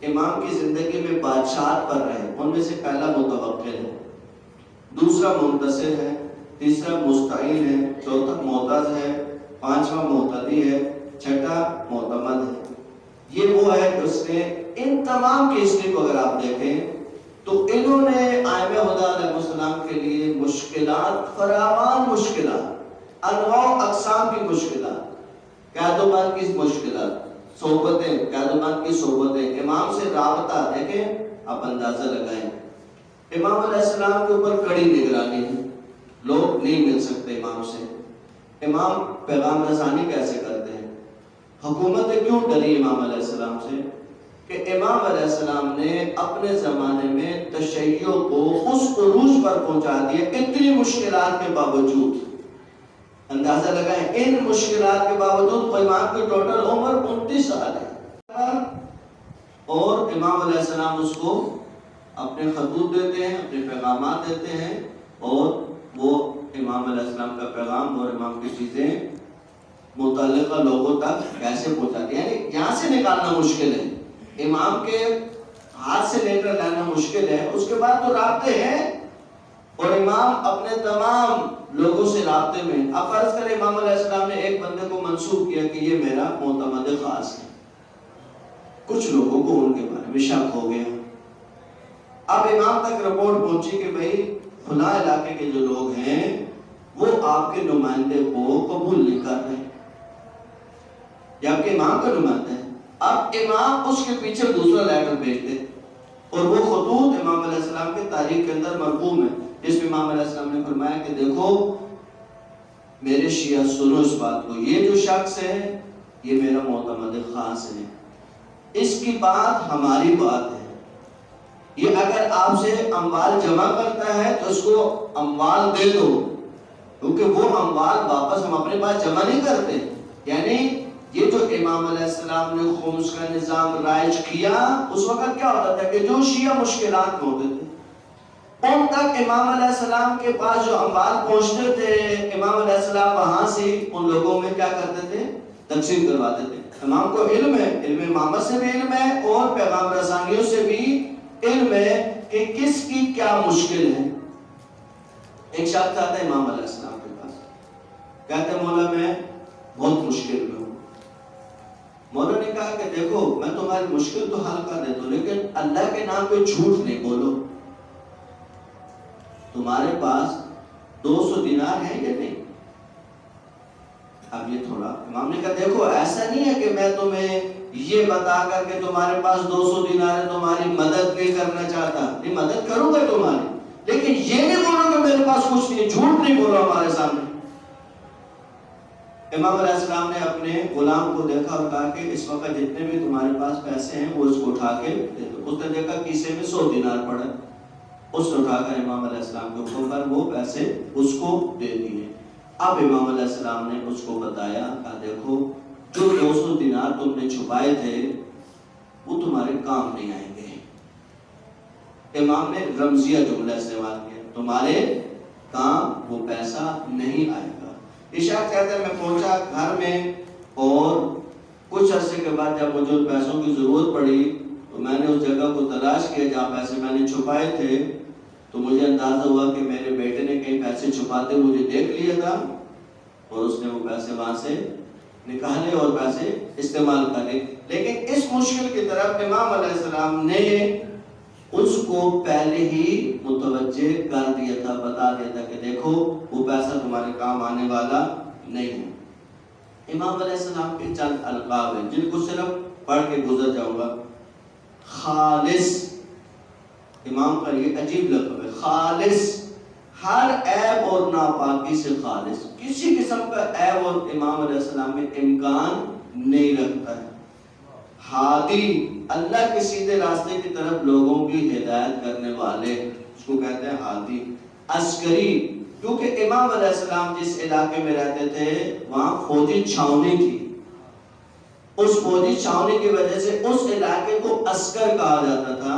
امام کی زندگی میں بادشاہت پر رہے، ان میں سے پہلا متوکل ہے، دوسرا منتصر ہے، تیسرا مستعین ہے، چوتھا معتز ہے، پانچواں معتدی ہے، چھٹا معتمد ہے۔ یہ وہ ہے کہ اس نے ان تمام کی ہسٹری کو اگر آپ دیکھیں تو انہوں نے ائمہ خدا علیہ السلام کے لیے مشکلات، فراوان مشکلات، انواع اقسام کی مشکلات، قیادت کی مشکلات، صحبتیں، قیادت کی صحبتیں، امام سے رابطہ، دیکھیں آپ اندازہ لگائیں، امام علیہ السلام کے اوپر کڑی نگرانی ہے، لوگ نہیں مل سکتے امام سے، امام پیغام رسانی کیسے کرتے ہیں، حکومتیں کیوں ڈری امام علیہ السلام سے؟ کہ امام علیہ السلام نے اپنے زمانے میں تشیع کو اس عروج پر پہنچا دیا، اتنی مشکلات کے باوجود۔ اندازہ لگائیں، ان مشکلات کے باوجود امام کی ٹوٹل عمر 29 سال ہے، اور امام علیہ السلام اس کو اپنے خطوط دیتے ہیں، اپنے پیغامات دیتے ہیں، اور وہ امام علیہ السلام کا پیغام اور امام کی چیزیں متعلقہ لوگوں تک کیسے پہنچاتے ہیں، یعنی یہاں سے نکالنا مشکل ہے، امام کے ہاتھ سے لے کر لانا مشکل ہے، اس کے بعد تو رابطے ہیں، اور امام اپنے تمام لوگوں سے رابطے میں۔ اب فرض کریں امام علیہ السلام نے ایک بندے کو منسوب کیا کہ یہ میرا معتمد خاص ہے، کچھ لوگوں کو ان کے بارے میں شک ہو گیا، اب امام تک رپورٹ پہنچی کہ بھائی فلاں علاقے کے جو لوگ ہیں وہ آپ کے نمائندے کو قبول نہیں کر رہے، یا آپ کے امام کا نمائندہ ہے۔ اب امام اس کے پیچھے دوسرا لیٹر بھیجتے، اور وہ خطوط امام علیہ السلام کے تاریخ کے اندر مرقوم ہے، جس میں امام علیہ السلام نے فرمایا کہ دیکھو میرے شیعہ سنو اس بات کو، یہ جو شخص ہے یہ میرا معتمد خاص ہے، اس کی بات ہماری بات ہے، یہ اگر آپ سے اموال جمع کرتا ہے تو اس کو اموال دے دو، کیونکہ وہ اموال واپس ہم اپنے پاس جمع نہیں کرتے۔ یعنی یہ جو امام علیہ السلام نے خمس کا نظام رائج کیا، اس وقت کیا ہوتا تھا کہ جو شیعہ مشکلات میں ہوتے تھے ان تک امام علیہ السلام کے پاس جو اموال پہنچتے تھے، امام علیہ السلام وہاں سے ان لوگوں میں کیا کرتے تھے، تقسیم کرواتے تھے۔ امام کو علم ہے، علم امامت سے بھی علم ہے اور پیغام رسانیوں سے بھی علم ہے کہ کس کی کیا مشکل ہے۔ ایک شخص آتا ہے امام علیہ السلام کے پاس، کہتے ہیں مولا میں بہت مشکل میں ہوں۔ مولا نے کہا کہ دیکھو میں تمہاری مشکل تو حل کر دیتا ہوں، لیکن اللہ کے نام پہ جھوٹ نہیں بولو، تمہارے پاس 200 دینار ہے یا نہیں؟ اب یہ تھوڑا امام نے کہا دیکھو ایسا نہیں ہے کہ میں تمہیں یہ بتا کر کے تمہارے پاس 200 دینار ہے تمہاری مدد نہیں کرنا چاہتا، نہیں مدد کروں گا تمہاری، لیکن یہ نہیں بولو کہ میرے پاس کچھ نہیں، جھوٹ نہیں بولو ہمارے سامنے۔ امام علیہ السلام نے اپنے غلام کو دیکھا اور کہا کہ اس وقت جتنے بھی تمہارے پاس پیسے ہیں وہ اس کو اٹھا کے دے دو۔ اس نے دیکھا کیسے میں 100 دینار پڑا، اس نے اٹھا کر امام علیہ السلام کے حکم پر وہ پیسے اس کو دے دیے۔ اب امام علیہ السلام نے اس کو بتایا کہ دیکھو جو 200 دینار تم نے چھپائے تھے وہ تمہارے کام نہیں آئیں گے۔ امام نے رمزیہ جملہ استعمال کیا، تمہارے کام وہ پیسہ نہیں آئے گا۔ اشاق کہتے ہیں میں پہنچا گھر میں اور کچھ عرصے کے بعد جب مجھے پیسوں کی ضرورت پڑی تو میں نے اس جگہ کو تلاش کیا جہاں پیسے میں نے چھپائے تھے، تو مجھے اندازہ ہوا کہ میرے بیٹے نے کہیں پیسے چھپاتے مجھے دیکھ لیا تھا اور اس نے وہ پیسے وہاں سے نکالے اور پیسے استعمال کرے۔ لیکن اس مشکل کی طرف امام علیہ السلام نے اس کو پہلے ہی متوجہ کر دیا تھا، بتا دیا تھا کہ دیکھو وہ پیسہ تمہارے کام آنے والا نہیں ہے۔ امام علیہ السلام کے چند القاب ہیں جن کو صرف پڑھ کے گزر جاؤں گا۔ خالص، امام کا یہ عجیب لقب ہے، خالص، ہر عیب اور ناپاکی سے خالص، کسی قسم کا عیب اور امام علیہ السلام میں امکان نہیں رکھتا ہے۔ ہادی، اللہ کے سیدھے راستے کی طرف لوگوں کی ہدایت کرنے والے، اس کو کہتے ہیں ہادی۔ عسکری، کیونکہ امام علیہ السلام جس علاقے میں رہتے تھے وہاں فوجی چھاؤنی تھی، اس فوجی چھاؤنی کی وجہ سے اس علاقے کو عسکر کہا جاتا تھا۔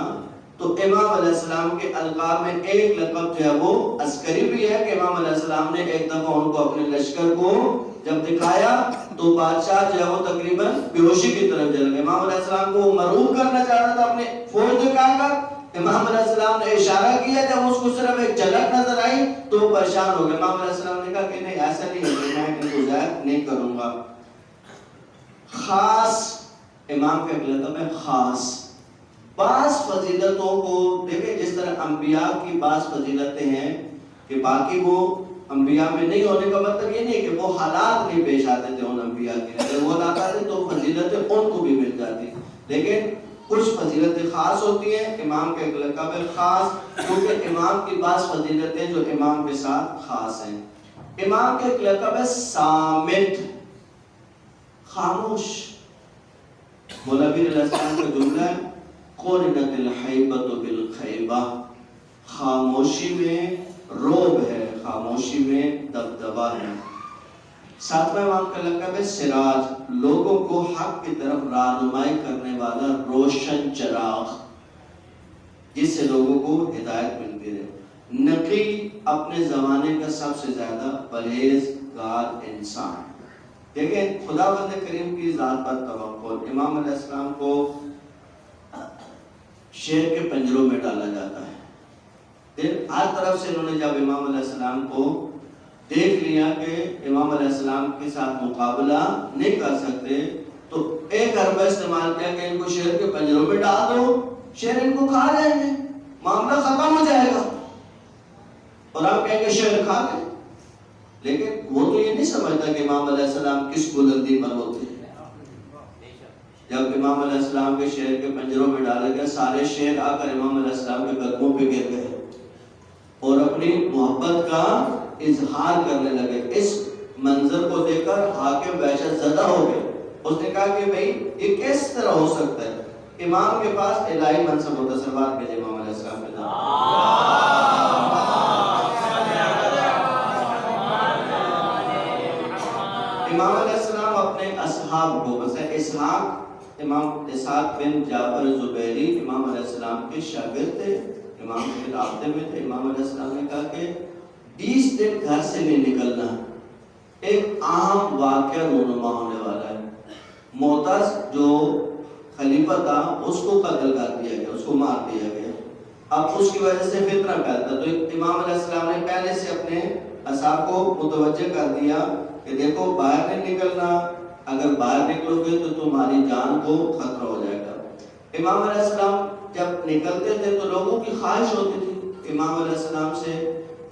تو امام علیہ السلام کے القاب میں ایک لقب جو ہے وہ عسکری بھی ہے کہ امام علیہ السلام نے ایک دفعہ ان کو اپنے لشکر کو جب دکھایا تو بادشاہ جو ہے وہ تقریباً بیہوشی کی طرف چل گئے۔ امام علیہ السلام کو مرعوب کرنا چاہتا تھا اپنے فوج دکھا کر، امام علیہ السلام نے اشارہ کیا، جب اس کو صرف ایک جھلک نظر آئی تو وہ پریشان ہو گئے۔ امام علیہ السلام نے کہا کہ نہیں ایسا نہیں ہے، میں ان کو ظاہر نہیں کروں گا۔ خاص، امام کا ایک لقب ہے خاص۔ بعض فضیلتوں کو دیکھیں، جس طرح انبیاء کی بعض فضیلتیں ہیں کہ باقی وہ انبیاء میں نہیں ہونے کا مطلب یہ نہیں کہ وہ حالات نہیں پیش آتے تھے ان انبیاء کے، اگر وہ لاتا تھے تو فضیلتیں ان کو بھی مل جاتی، لیکن کچھ فضیلتیں خاص ہوتی ہیں۔ امام کا ایک لقب ہے خاص، کیونکہ امام کی بعض فضیلتیں جو امام کے ساتھ خاص ہیں۔ امام کا ایک لقب ہے صامت، خاموش۔ مولا پیر علیہ السلام کا جملہ ہے قرنت الحیبۃ بالخیبہ، خاموشی میں روب ہے، خاموشی میں دبدبہ ہے۔ ساتواں امام کا لقب ہے سراج، لوگوں کو حق کی طرف رہنمائی کرنے والا روشن چراغ، جس سے لوگوں کو ہدایت ملتی رہے۔ نقی، اپنے زمانے کا سب سے زیادہ پرہیزگار انسان۔ دیکھیں خداوند کریم کی ذات پر توکل، امام علیہ السلام کو شیر کے پنجروں میں ڈالا جاتا ہے، پھر ہر طرف سے انہوں نے جب امام علیہ السلام کو دیکھ لیا کہ امام علیہ السلام کے ساتھ مقابلہ نہیں کر سکتے تو ایک حربہ استعمال کیا کہ ان کو شیر کے پنجروں میں ڈال دو، شیر ان کو کھا جائیں گے، معاملہ ختم ہو جائے گا، اور آپ کہیں گے شیر کھا گئے۔ لیکن وہ تو یہ نہیں سمجھتا کہ امام علیہ السلام کس بلندی پر ہوتے ہیں۔ جب امام علیہ السلام کے شیر کے پنجروں میں ڈالا گیا، سارے شیر آ کر امام علیہ السلام کے قدموں پہ گر گئے اور اپنی محبت کا اظہار کرنے لگے۔ اس منظر کو دیکھ کر حاکم وحشت زدہ ہو گئے، اس نے کہا کہ بھئی یہ کس طرح ہو سکتا ہے، امام کے پاس الہی منصب ہوتا ہے، سلوات بھیجے امام علیہ السلام کے نام۔ امام علیہ السلام اپنے اصحاب کو، مثلا اسحاق، امام اسحاق بن جعفر زبیری امام علیہ السلام کے شاگرد تھے، امام کے رابطے میں تھے۔ امام علیہ السلام نے کہا کہ 20 دن گھر سے نہیں نکلنا، ایک عام واقعہ رونما ہونے والا ہے۔ معتز جو خلیفہ تھا اس کو قتل کر دیا گیا، اس کو مار دیا گیا، اب اس کی وجہ سے فتنہ پھیلتا، تو امام علیہ السلام نے پہلے سے اپنے اصحاب کو متوجہ کر دیا کہ دیکھو باہر نہیں نکلنا، اگر باہر نکلو گے تو تمہاری جان کو خطرہ ہو جائے گا۔ امام علیہ السلام جب نکلتے تھے تو لوگوں کی خواہش ہوتی تھی امام علیہ السلام سے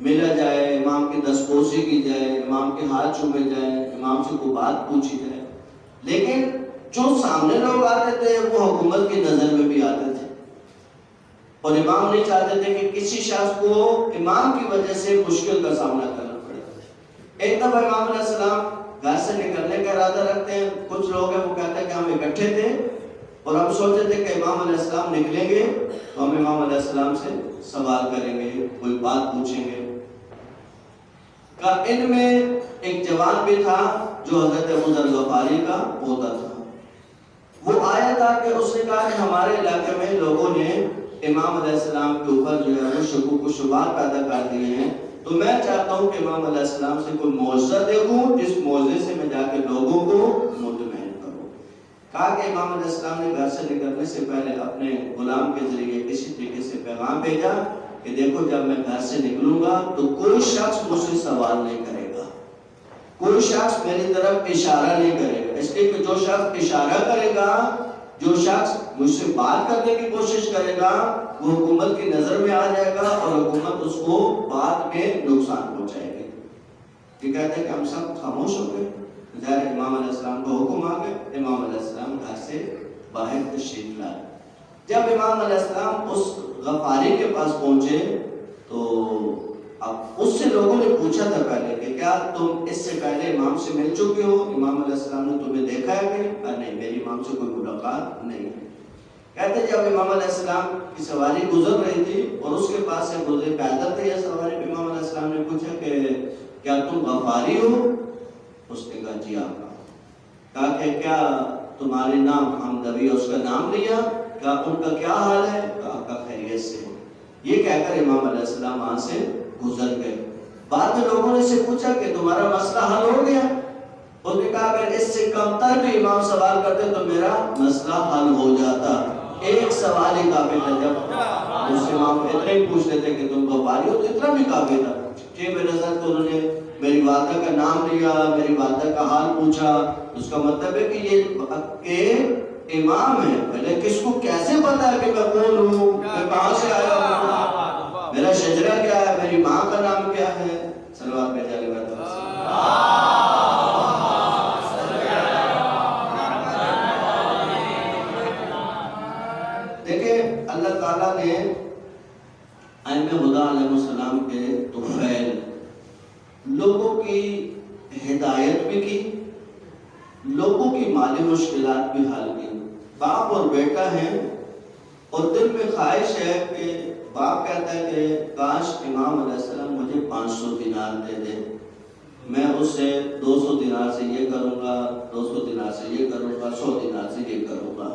ملا جائے، امام کی دستبوسی کی جائے، امام کے ہاتھ چومے جائے، امام سے کوئی بات پوچھی جائے، لیکن جو سامنے لوگ آتے تھے وہ حکومت کی نظر میں بھی آتے تھے، اور امام نہیں چاہتے تھے کہ کسی شخص کو امام کی وجہ سے مشکل کا سامنا کرنا پڑے۔ ایک دفعہ امام علیہ السلام گھر سے نکلنے کا ارادہ رکھتے ہیں، کچھ لوگ ہیں وہ کہتے ہیں کہ ہم اکٹھے تھے اور ہم سوچے تھے کہ امام علیہ السلام نکلیں گے تو ہم امام علیہ السلام سے سوال کریں گے، کوئی بات پوچھیں گے۔ کہ ان میں ایک جوان بھی تھا جو حضرت ابو ذر غفاری کا پوتا تھا، وہ آیا تھا کہ اس نے کہا کہ ہمارے علاقے میں لوگوں نے امام علیہ السلام کے اوپر جو ہے وہ شکوک و شبہات پیدا کر دیے ہیں، تو میں چاہتا ہوں کہ امام علیہ السلام سے کوئی معجزہ دیکھوں جس معجزے سے میں جا کے لوگوں کو مطمئن کروں۔ کہا کہ امام علیہ السلام نے گھر سے نکلنے سے پہلے اپنے غلام کے ذریعے کسی طریقے سے پیغام بھیجا کہ دیکھو جب میں گھر سے نکلوں گا تو کوئی شخص مجھ سے سوال نہیں کرے گا، کوئی شخص میری طرف اشارہ نہیں کرے گا، اس لیے کہ جو شخص اشارہ کرے گا، جو شخص مجھ سے بات کرنے کی کوشش کرے گا وہ حکومت کی نظر میں آ جائے گا اور حکومت اس کو بعد میں نقصان پہنچائے گی۔ یہ کہتے ہیں کہ ہم سب خاموش ہو گئے. ظاہر امام علیہ السلام کو حکم آ گئے. امام علیہ السلام گھر سے باہر تشریف لائے. جب امام علیہ السلام اس غفاری کے پاس پہنچے تو اب اس سے لوگوں نے پوچھا تھا پہلے کہ کیا تم اس سے پہلے امام سے مل چکے ہو؟ امام علیہ السلام نے تمہیں دیکھا ہے کہ نہیں، میری امام سے کوئی ملاقات نہیں ہے. کہتے جب امام علیہ السلام کی سواری گزر رہی تھی اور اس کے پاس سے گزرے پیدل تھے یا سواری پہ، امام علیہ السلام نے پوچھا کہ کیا تم غفاری ہو؟ اس نے کہا جی آپ. کہا کہ کیا تمہارے نام حمدوی، اس کا نام لیا، کہا ان کا کیا حال ہے؟ کہا کا خیریت سے ہو. یہ کہہ کر امام علیہ السلام وہاں سے گزر گئے. بعد میں لوگوں نے سے پوچھا کہ تمہارا مسئلہ حل ہو گیا؟ اس نے کہا اگر اس سے کم تر بھی امام سوال کرتے تو میرا مسئلہ حل ہو جاتا. ایک سوال ہی کافی تھا. جب اس امام اتنے ہی پوچھ لیتے کہ تم غفاری ہو تو اتنا بھی کافی تھا. کہ بے نظر تو انہوں نے میری والدہ کا نام لیا، میری والدہ کا حال پوچھا. اس کا مطلب ہے کہ یہ امام ہے. پہلے کس کو کیسے پتا ہے کہ میں کون ہوں، میں کہاں سے آیا ہوں، میرا شجرہ کیا ہے، میری ماں کا نام کیا ہے. صلوات بھیجا علیہ وسلم. دیکھیں اللہ تعالیٰ نے ائمہ ہدیٰ علیہ السلام کے طفیل لوگوں کی ہدایت بھی کی، لوگوں کی مالی مشکلات بھی حل کی. باپ اور بیٹا ہیں اور دل میں خواہش ہے کہ باپ کہتا ہے کہ کاش امام علیہ السلام مجھے 500 دینار دے دے، میں اس سے 200 دینار سے یہ کروں گا، 200 دینار سے یہ کروں گا، 100 دینار سے یہ کروں گا.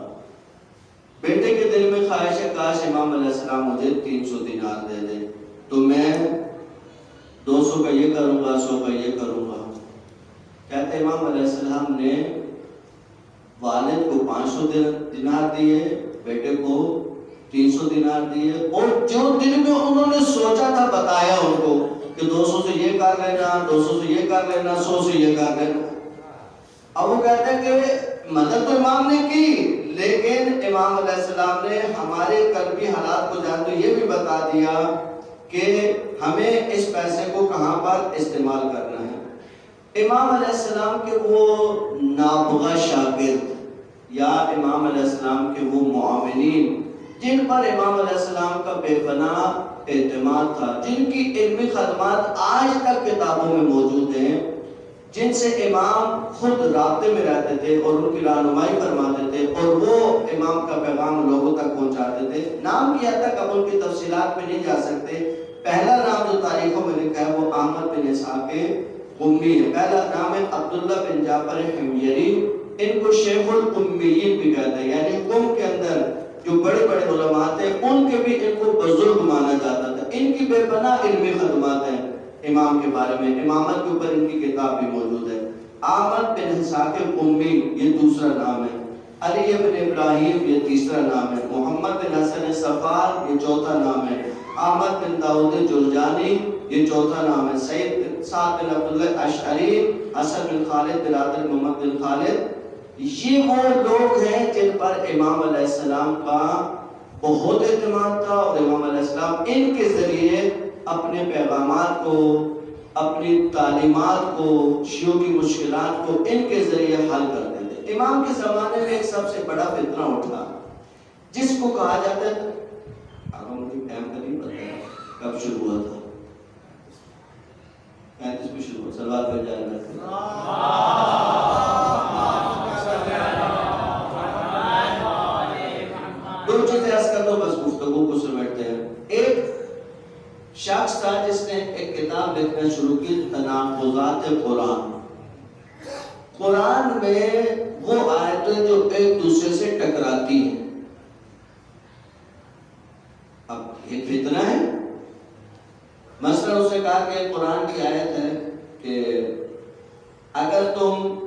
بیٹے کے دل میں خواہش ہے کاش امام علیہ السلام مجھے 300 دینار دے دے تو میں 200 کا یہ کروں گا، 100 کا یہ کروں گا. کہتے امام علیہ السلام نے والد کو 500 دینار دیے، بیٹے کو 300 دینار دیے، اور جو دل میں انہوں نے سوچا تھا بتایا ان کو کہ 200 سے یہ کر لینا، 200 سے یہ کر لینا، 100 سے یہ کر لینا. اب وہ کہتے ہیں کہ مدد تو امام نے کی، لیکن امام علیہ السلام نے ہمارے قلبی حالات کو جان تو یہ بھی بتا دیا کہ ہمیں اس پیسے کو کہاں پر استعمال کرنا ہے. امام علیہ السلام کے وہ نابغہ شاگرد یا امام علیہ السلام کے وہ معاونین جن پر امام علیہ السلام کا بے پناہ اعتماد تھا، جن کی علمی خدمات آج تک کتابوں میں موجود ہیں، جن سے امام خود رابطے میں رہتے تھے اور ان کی رہنمائی فرماتے تھے اور وہ امام کا پیغام لوگوں تک پہنچاتے تھے. نام کی حد تک اب ان کی تفصیلات میں نہیں جا سکتے. پہلا نام جو تاریخوں میں لکھا ہے وہ احمد بن اسحاق قمی ہے. پہلا نام ہے عبداللہ بن جعفر حمیری. ان کو شیخ القمیین بھی کہتے ہیں، یعنی قم کے اندر جو بڑے بڑے علماء تھے ان کے بھی ان کو بزرگ مانا جاتا تھا. ان کی بے پناہ علمی خدمات ہیں امام کے بارے میں. امامت کے اوپر ان کی کتاب بھی موجود ہے. احمد بن اسحاق قمی یہ دوسرا نام ہے. علی بن ابراہیم یہ تیسرا نام ہے. محمد بن حسن صفار یہ چوتھا نام ہے. احمد بن داؤد جرجانی یہ چوتھا نام ہے. سعد بن عبداللہ اشعری، حسن بن خالد برادر محمد بن خالد، یہ وہ لوگ ہیں جن پر امام علیہ السلام کا بہت اعتماد تھا اور امام علیہ السلام ان کے ذریعے اپنے پیغامات کو، اپنی تعلیمات کو، شیعوں کی مشکلات کو ان کے ذریعے حل کرتے تھے. امام کے زمانے میں ایک سب سے بڑا فتنہ اٹھا جس کو کہا جاتا ہے، مجھے ٹائم کا نہیں پتا کب شروع ہوا تھا، 35 میں شروع ہوا. صلوات پر جاری رکھتے دو چیزیں عرض کر دو بس گفتگو کو سمیٹتے ہیں. ایک شخص تھا جس نے ایک کتاب لکھنا شروع کی، تناقضات قرآن. قرآن میں وہ آیتیں جو ایک دوسرے سے ٹکراتی ہیں. اب ایک فتنہ ہے. مثلا اس نے کہا کہ قرآن کی آیت ہے کہ اگر تم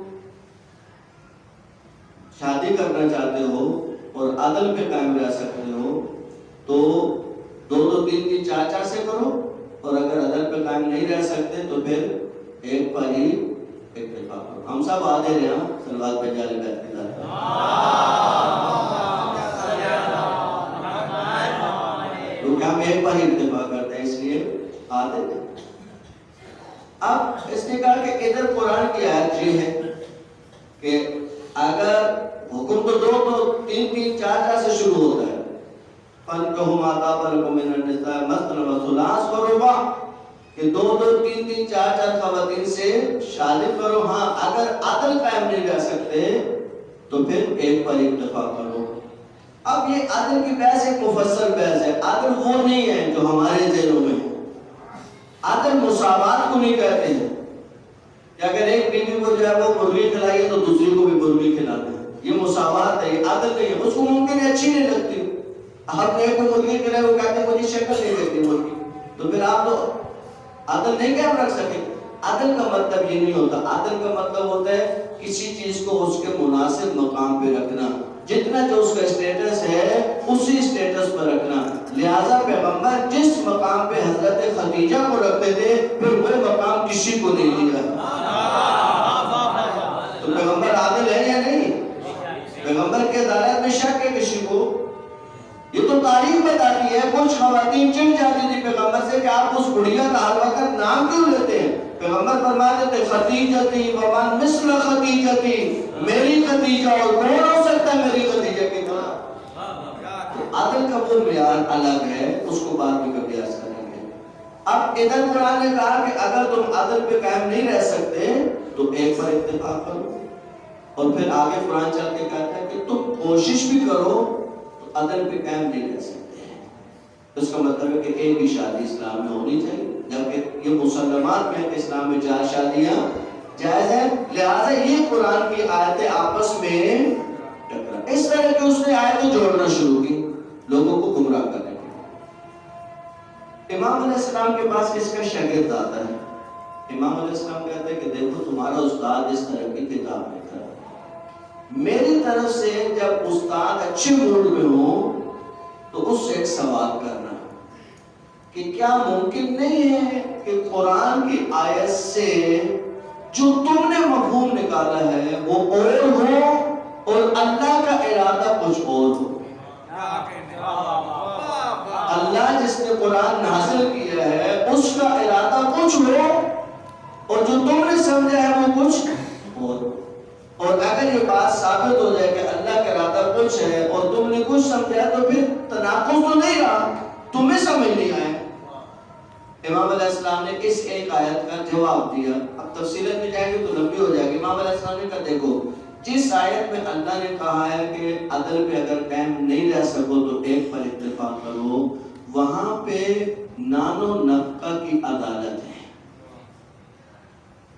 شادی کرنا چاہتے ہو اور عدل پہ قائم رہ سکتے ہو تو 2-2 3 4 سے کرو، اور اگر عدل پہ قائم نہیں رہ سکتے تو پھر ایک پر ہی اکتفا کرو. ہم سب آدھے رہے ہیں صلوات پہ جاری بیٹھ کے کیونکہ ہم ایک پر ہی اکتفا کرتے ہیں اس لیے آدھے تھے. اب اس نے کہا کہ ادھر قرآن کی آیت یہ ہے کہ اگر حکم تو دو تو 3 3 4 4 سے شروع ہوتا ہے، فَانْكِحُوا مَا طَابَ لَكُم مِّنَ النِّسَاءِ مَثْنَىٰ وَثُلَاثَ و رُبَاعَ کہ 2 2 3 3 4 4 خواتین سے شادی کرو. ہاں اگر عدل قائم نہیں رہ سکتے تو پھر ایک پر اکتفا کرو. اب یہ عدل کی بحث ایک مفصل بحث ہے. عدل وہ نہیں ہے جو ہمارے ذہنوں میں ہے. عدل مساوات کو نہیں کہتے ہیں کہ اگر ایک بیوی کو جو ہے وہ مرغی کھلائیے تو دوسری کو بھی مرغی کھلاتے ہیں. یہ مساوات ہے، یہ عدل نہیں ہے. اس کو ممکن ہے اچھی نہیں لگتی، آپ نے ایک کو مرغی کھلائی وہ کہتے ہیں مجھے شکل نہیں دیتی مرغی، تو پھر آپ تو عدل نہیں قائم رکھ سکے. عدل کا مطلب یہ نہیں ہوتا. عدل کا مطلب ہوتا ہے کسی چیز کو اس کے مناسب مقام پہ رکھنا، جتنا جو اس کا اسٹیٹس ہے اسی اسٹیٹس پر رکھنا. لہٰذا پیغمبر جس مقام پہ حضرت خدیجہ کو رکھتے تھے پھر وہ مقام کسی کو نہیں لیا. تو پیغمبر عادل ہے یا نہیں؟ پیغمبر کے عدالت میں شک ہے کسی کو؟ یہ تو تاریخ بتاتی ہے. کچھ خواتین چڑھ جاتی تھی پیغمبر سے کہ آپ اس بڑھیا کا ہر وقت نام کیوں لیتے ہیں؟ پیغمبر فرماتے تھے خدیجتی ومن مثل خدیجتی، میری خدیجہ اور کون ہو سکتا ہے میری خدیجہ کی طرح. عدل کا وہ معیار الگ ہے، اس کو بعد میں کبھی عرض کریں گے. اب ادھر قرآن نے کہا کہ اگر تم عدل پہ قائم نہیں رہ سکتے تو ایک پر اتفاق کرو. اور پھر آگے قرآن چل کے کہتا ہے کہ تم کوشش بھی کرو تو عدل پہ قائم نہیں رہ سکتے. اس کا مطلب ہے کہ ایک ہی شادی اسلام میں ہونی چاہیے، جبکہ یہ مسلمات میں اسلام میں 4 شادیاں جائز ہیں. لہٰذا یہ قرآن کی آیتیں آپس میں ٹکرا، اس طرح کہ اس نے آیتیں جوڑنا شروع کی لوگوں کو گمراہ کرنے کے لیے. امام علیہ السلام کے پاس اس کا شاگرد آتا ہے. امام علیہ السلام کہتے ہیں کہ دیکھو تمہارا استاد اس طرح کی کتاب لکھ رہا ہے، میری طرف سے جب استاد اچھے موڈ میں ہو تو اس سے ایک سوال کرنا کہ کیا ممکن نہیں ہے کہ قرآن کی آیت سے جو تم نے مفہوم نکالا ہے وہ اور ہو اور اللہ کا ارادہ کچھ اور ہو. اللہ جس نے قرآن نازل کیا ہے اس کا ارادہ کچھ ہو اور جو تم نے سمجھا ہے وہ کچھ اور. اور اگر یہ بات ثابت ہو جائے کہ اللہ کا ارادہ کچھ ہے اور تم نے کچھ سمجھا تو پھر تناقض تو نہیں رہا، تمہیں سمجھ نہیں آئے. امام علیہ السلام نے اس ایک آیت کا جواب دیا. اب تفصیلات میں جائیں گے تو لمبی ہو جائے گی. امام علیہ السلام نے کہا دیکھو جس آیت میں اللہ نے کہا ہے کہ عدل پہ اگر قائم نہیں رہ سکو تو ایک پر اتفاق کرو، وہاں پہ نان و نفقہ کی عدالت ہے.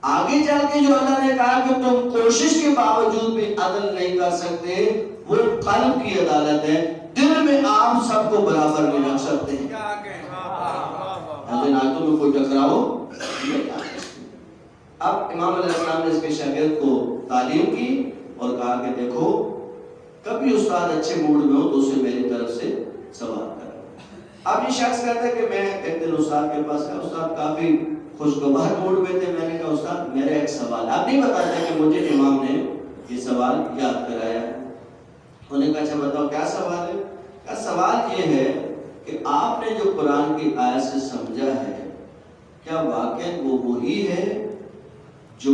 آگے چل کے جو اللہ نے کہا کہ تم کوشش کے باوجود بھی عدل نہیں کر سکتے وہ قلب کی عدالت ہے. دل میں آپ سب کو برابر نہیں رکھ سکتے ہیں. آیتوں میں کوئی ٹکراؤ. اب امام علیہ السلام نے اس کے شاگرد کو تعلیم کی اور کہا کہ دیکھو کبھی استاد اچھے موڈ میں ہو تو اسے میری طرف سے سوال کرو. اب یہ شخص کہتا ہے کہ میں ایک دن استاد کے پاس گیا، استاد کافی خوشگوار موڈ میں تھے. میں نے کہا استاد میرا ایک سوال. آپ نہیں بتاتے کہ مجھے امام نے یہ سوال یاد کرایا ہے. انہوں نے کہا اچھا بتاؤ کیا سوال ہے؟ کہا سوال یہ ہے کہ آپ نے جو قرآن کی آیت سے سمجھا ہے کیا واقعا وہ وہی ہے جو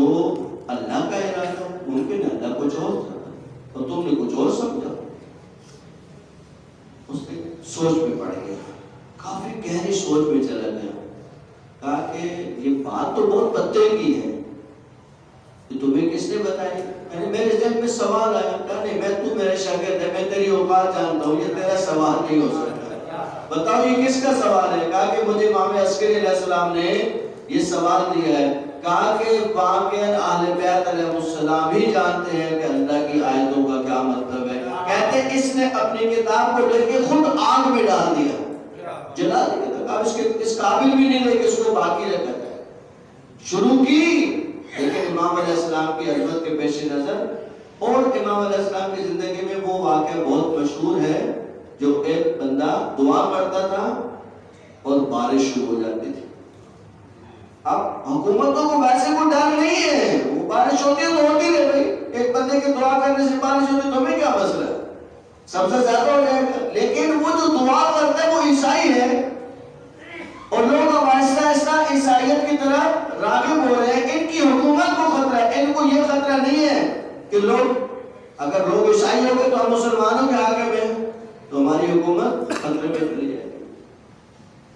اللہ کا ارادہ ہے؟ ممکن ہے اللہ کچھ اور تھا اور تم نے کچھ اور سمجھا. اس نے سوچ میں پڑ گیا، کافی گہری سوچ میں چلا گیا. کہا کہ یہ بات تو بہت پتے کی ہے، کہ تمہیں کس نے بتائی؟ میرے ذہن میں سوال آیا. کہا نہیں میں تو میرے شاگرد ہے، میں تیری اوقات جانتا ہوں، یہ تیرا سوال نہیں ہو سکتا. بتاؤ یہ کس کا سوال ہے؟ کہا کہ مجھے امام عسکری علیہ السلام نے یہ سوال دیا ہے. کہا کہ واقعاً اہل بیت علیہ السلام ہی جانتے ہیں کہ اللہ کی آیتوں کا کیا مطلب ہے. کہتے ہیں اس نے اپنی کتاب کو لے کے خود آگ میں ڈال دیا، جلا دیا. کہا اس قابل بھی نہیں لے کہ اس کو باقی رکھا جائے. شروع کی لیکن امام علیہ السلام کی عظمت کے پیش نظر اور امام علیہ السلام کی زندگی میں وہ واقعہ بہت مشہور ہے جو ایک بندہ دعا کرتا تھا اور بارش شروع ہو جاتی تھی. اب حکومتوں کو ویسے کوئی ڈر نہیں ہے، وہ بارش ہوتی ہے تو ہوتی رہے بھائی. ایک بندے کے دعا کرنے سے بارش ہوتی ہے تو ہمیں کیا مسئلہ ہے، سب سے زیادہ ہو جائے گا. لیکن وہ جو دعا کرتا ہے وہ عیسائی ہے اور لوگ اب آہستہ آہستہ عیسائیت کی طرف راغب ہو رہے ہیں، ان کی حکومت کو خطرہ ہے. ان کو یہ خطرہ نہیں ہے کہ اگر لوگ عیسائی ہو گئے تو ہم مسلمانوں کے حاکم ہیں تو ہماری حکومت خطرے میں چلی جائے گی.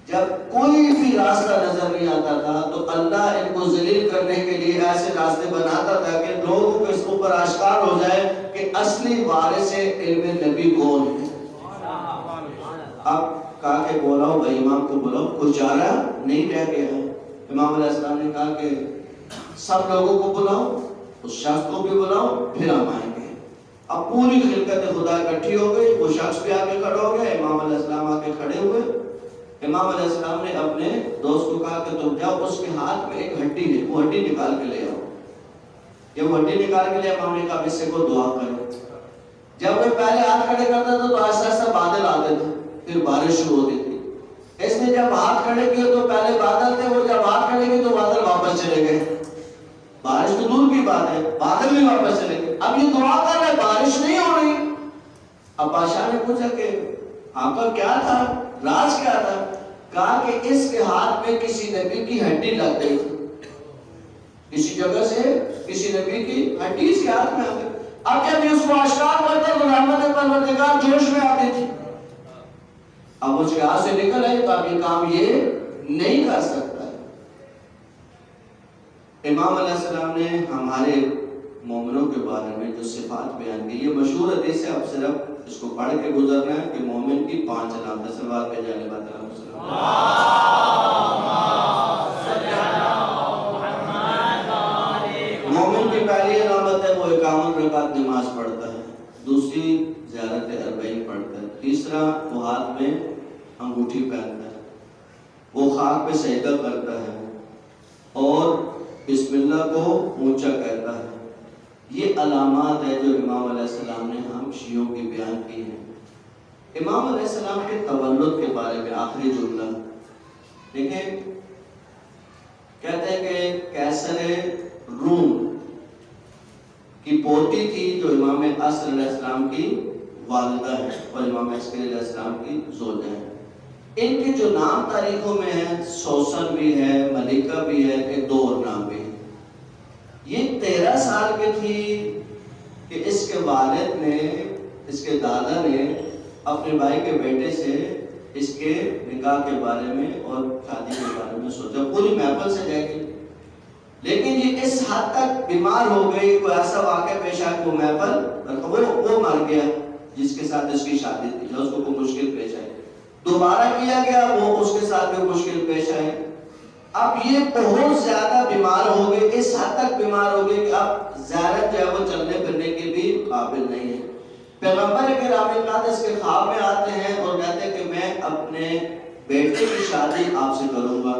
جب کوئی بھی راستہ نظر نہیں آتا تھا تو اللہ ان کو ذلیل کرنے کے لیے ایسے راستے بناتا تھا کہ لوگوں کے اوپر آشکار ہو جائے کہ اصلی وارث علم نبی کون ہے. اب کہا کہ بولاؤ بھائی امام کو بلاؤ، کچھ چارہ نہیں رہ گیا ہے. امام علیہ السلام نے کہا کہ سب لوگوں کو بلاؤ، اس شخص کو بھی بلاؤ، پھر ہم آئیں گے. اب پوری خلقت خدا اکٹھی ہو گئی، وہ شخص بھی آگے کھڑا ہو گیا، امام علیہ السلام آگے کھڑے ہوئے. امام علیہ السلام نے اپنے دوست کو کہا کہ تم جاؤ، اس کے ہاتھ میں ایک ہڈی ہے، وہ ہڈی نکال کے لے آؤ. جب وہ ہڈی نکال کے لے امام نے کہا اس سے کو دعا کرو. جب وہ پہلے ہاتھ کھڑے کرتا تھا تو آہستہ آہستہ بادل آتے تھے، پھر بارش شروع ہوتی تھی. اس نے جب ہاتھ کھڑے کیے تو پہلے بادل تھے، وہ جب ہاتھ کھڑے کیے تو بادل واپس چلے گئے. بارش تو دور کی بات ہے، بادل بھی واپس چلے گئے. اب یہ دعا کر رہے، بارش نہیں ہو رہی. اب بادشاہ نے پوچھا کہ آپ کا کیا تھا، راز کیا تھا؟ کہا کہ اس کے ہاتھ میں کسی نبی کی ہڈی لگ گئی تھی، کسی جگہ سے کسی نبی کی ہڈی اس کے ہاتھ میں آ گئی. اب جب یہ اس کو آشکار کرتا تو رحمت پروردگار جوش میں آتی تھی. اب اس کے ہاتھ سے نکل آئی تو اب یہ کام یہ نہیں کر سکتا. امام علیہ السلام نے ہمارے مومنوں کے بارے میں جو صفات بیان کی، یہ مشہور حدیث ہے، اب صرف اس کو پڑھ کے گزرنا ہے کہ مومن کی 5 علامتیں. صلوات پہ جانے بات مومن کی پہلی علامت ہے وہ 51 رکعت نماز پڑھتا ہے. دوسری زیارت اربعین پڑھتا ہے. تیسرا وہ ہاتھ میں انگوٹھی پہنتا ہے، وہ خاک پہ سجدہ کرتا ہے اور بسم اللہ کو اونچا کہتا ہے. یہ علامات ہے جو امام علیہ السلام نے ہم شیعوں کی بیان کی ہیں. امام علیہ السلام کے تولد کے بارے میں آخری جملہ دیکھیں، کہتے ہیں کہ کیسر روم کی پوتی تھی جو امام عصر علیہ السلام کی والدہ ہے اور امام عسکری علیہ السلام کی زوجہ ہے. ان کے جو نام تاریخوں میں ہیں، سوسن بھی ہے، ملکہ بھی ہے، ایک 2 اور نام بھی ہے. یہ 13 سال کی تھی کہ اس کے والد نے، اس کے دادا نے اپنے بھائی کے بیٹے سے اس کے نکاح کے بارے میں اور شادی کے بارے میں سوچا. پوری محفل سے جائے گی، لیکن یہ اس حد تک بیمار ہو گئی، کوئی ایسا واقعہ پیش آیا کہ وہ محفل وہ مر گیا جس کے ساتھ اس کی شادی تھی، اس کو کوئی مشکل پیش آئی. دوبارہ کیا گیا، وہ اس کے ساتھ بھی مشکل پیش آئے. اب یہ بہت زیادہ بیمار ہو گئے، اس حد تک بیمار ہو گئے کہ اب زیارت جو ہے وہ چلنے پھرنے کے بھی قابل نہیں ہے. پیغمبر کرام اس کے خواب میں آتے ہیں اور کہتے ہیں کہ میں اپنے بیٹے کی شادی آپ سے کروں گا.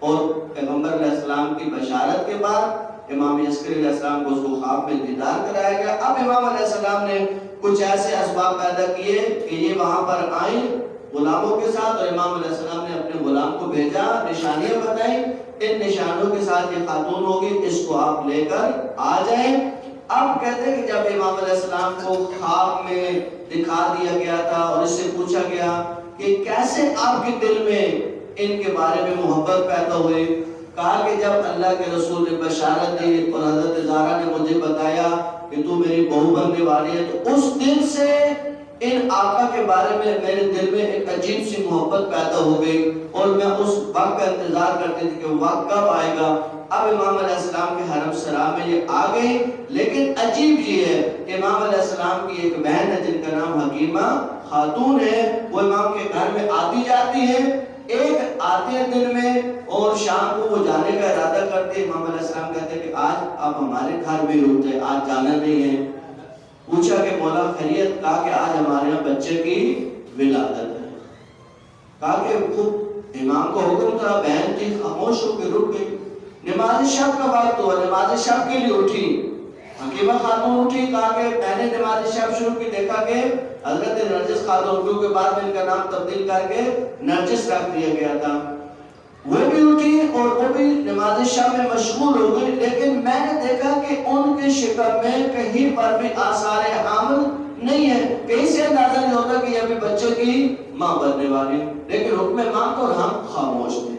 اور پیغمبر علیہ السلام کی بشارت کے بعد امام عسکری علیہ السلام کو اس کو خواب میں دیدار کرایا گیا. اب امام علیہ السلام نے کچھ ایسے اسباب پیدا کیے کہ یہ وہاں پر آئیں غلاموں کے ساتھ، اور امام علیہ السلام نے اپنے غلام کو بھیجا، نشانیاں بتائیں، ان نشانوں کے ساتھ یہ خاتون ہوگی، اس کو آپ لے کر آ جائیں. اب کہتے ہیں کہ جب امام علیہ السلام کو خواب میں دکھا دیا گیا تھا اور اس سے پوچھا گیا کہ کیسے آپ کے دل میں ان کے بارے میں محبت پیدا ہوئی، کہا کہ جب اللہ کے رسول نے بشارت دی اور حضرت زہرا نے مجھے بتایا کہ تو میری بہو بننے والی ہے، تو اس دن سے ان آقا کے بارے میں میرے دل میں ایک عجیب سی محبت پیدا ہو گئی اور میں اس وقت کا انتظار کرتی تھی کہ وقت کب آئے گا. اب امام علیہ السلام کے حرم سرا میں یہ آ گئی. لیکن عجیب یہ ہے کہ امام علیہ السلام کی ایک بہن ہے جن کا نام حکیمہ خاتون ہے، وہ امام کے گھر میں آتی جاتی ہے. ایک آتے ہیں دن میں اور شام کو وہ جانے کا ارادہ کرتے ہیں. امام علیہ السلام کہتے ہیں کہ آج آپ ہمارے گھر میں رک جائے، آج جانا نہیں ہے. پوچھا کہ مولا خیریت؟ کہا کہ آج ہمارے یہاں بچے کی ولادت ہے. کہا کہ خود امام کو حکم تھا، بہن تھی خاموش ہو کے رک گئی. نماز شب کا وقت ہوا، نماز شب کے لیے اٹھی. حکیمہ خاتون اٹھی، کہا کہ میں نے نماز شب شروع کی، دیکھا کہ حضرت نرجس خاتون، کیونکہ بعد میں ان کا نام تبدیل کر کے نرجس رکھ دیا گیا تھا، وہ بھی اٹھی اور وہ بھی نماز شب میں مشغول ہو گئی. لیکن میں نے دیکھا کہ ان کے شکم میں کہیں پر بھی آثار حمل نہیں ہے. کہیں سے اندازہ نہیں ہوتا کہ یہ ابھی بچے کی ماں بننے والی، لیکن حکم ماں کو اور ہم خاموش تھے.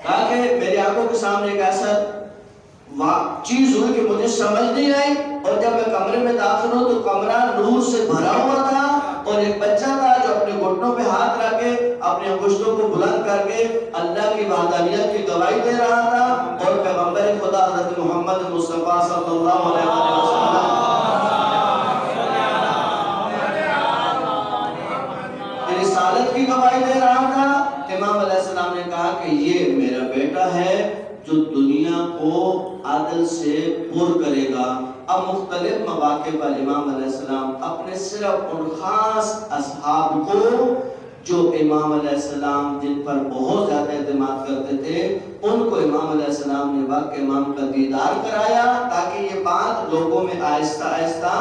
کہا کہ میری آنکھوں کے سامنے ایک ایسا چیز ہوئی کہ مجھے سمجھ نہیں آئی، اور جب میں کمرے میں داخل ہوں تو کمرہ نور سے بھرا ہوا تھا، اور ایک بچہ تھا جو اپنے گھٹنوں پہ ہاتھ رکھ کے اپنے انگشتوں کو بلند کر کے اللہ کی وحدانیت کی گواہی دے رہا تھا، اور پیغمبر خدا حضرت محمد مصطفیٰ صلی اللہ علیہ وسلم رسالت کی گواہی دے رہا تھا۔ امام علیہ السلام نے کہا کہ یہ میرا بیٹا ہے جو دنیا کو عدل سے پر کرے گا۔ اب مختلف مواقع پر امام علیہ السلام اپنے صرف ان خاص اصحاب کو جو امام علیہ السلام جن پر بہت زیادہ اعتماد کرتے تھے، ان کو امام علیہ السلام نے وقت امام کا دیدار کرایا تاکہ یہ بات لوگوں میں آہستہ آہستہ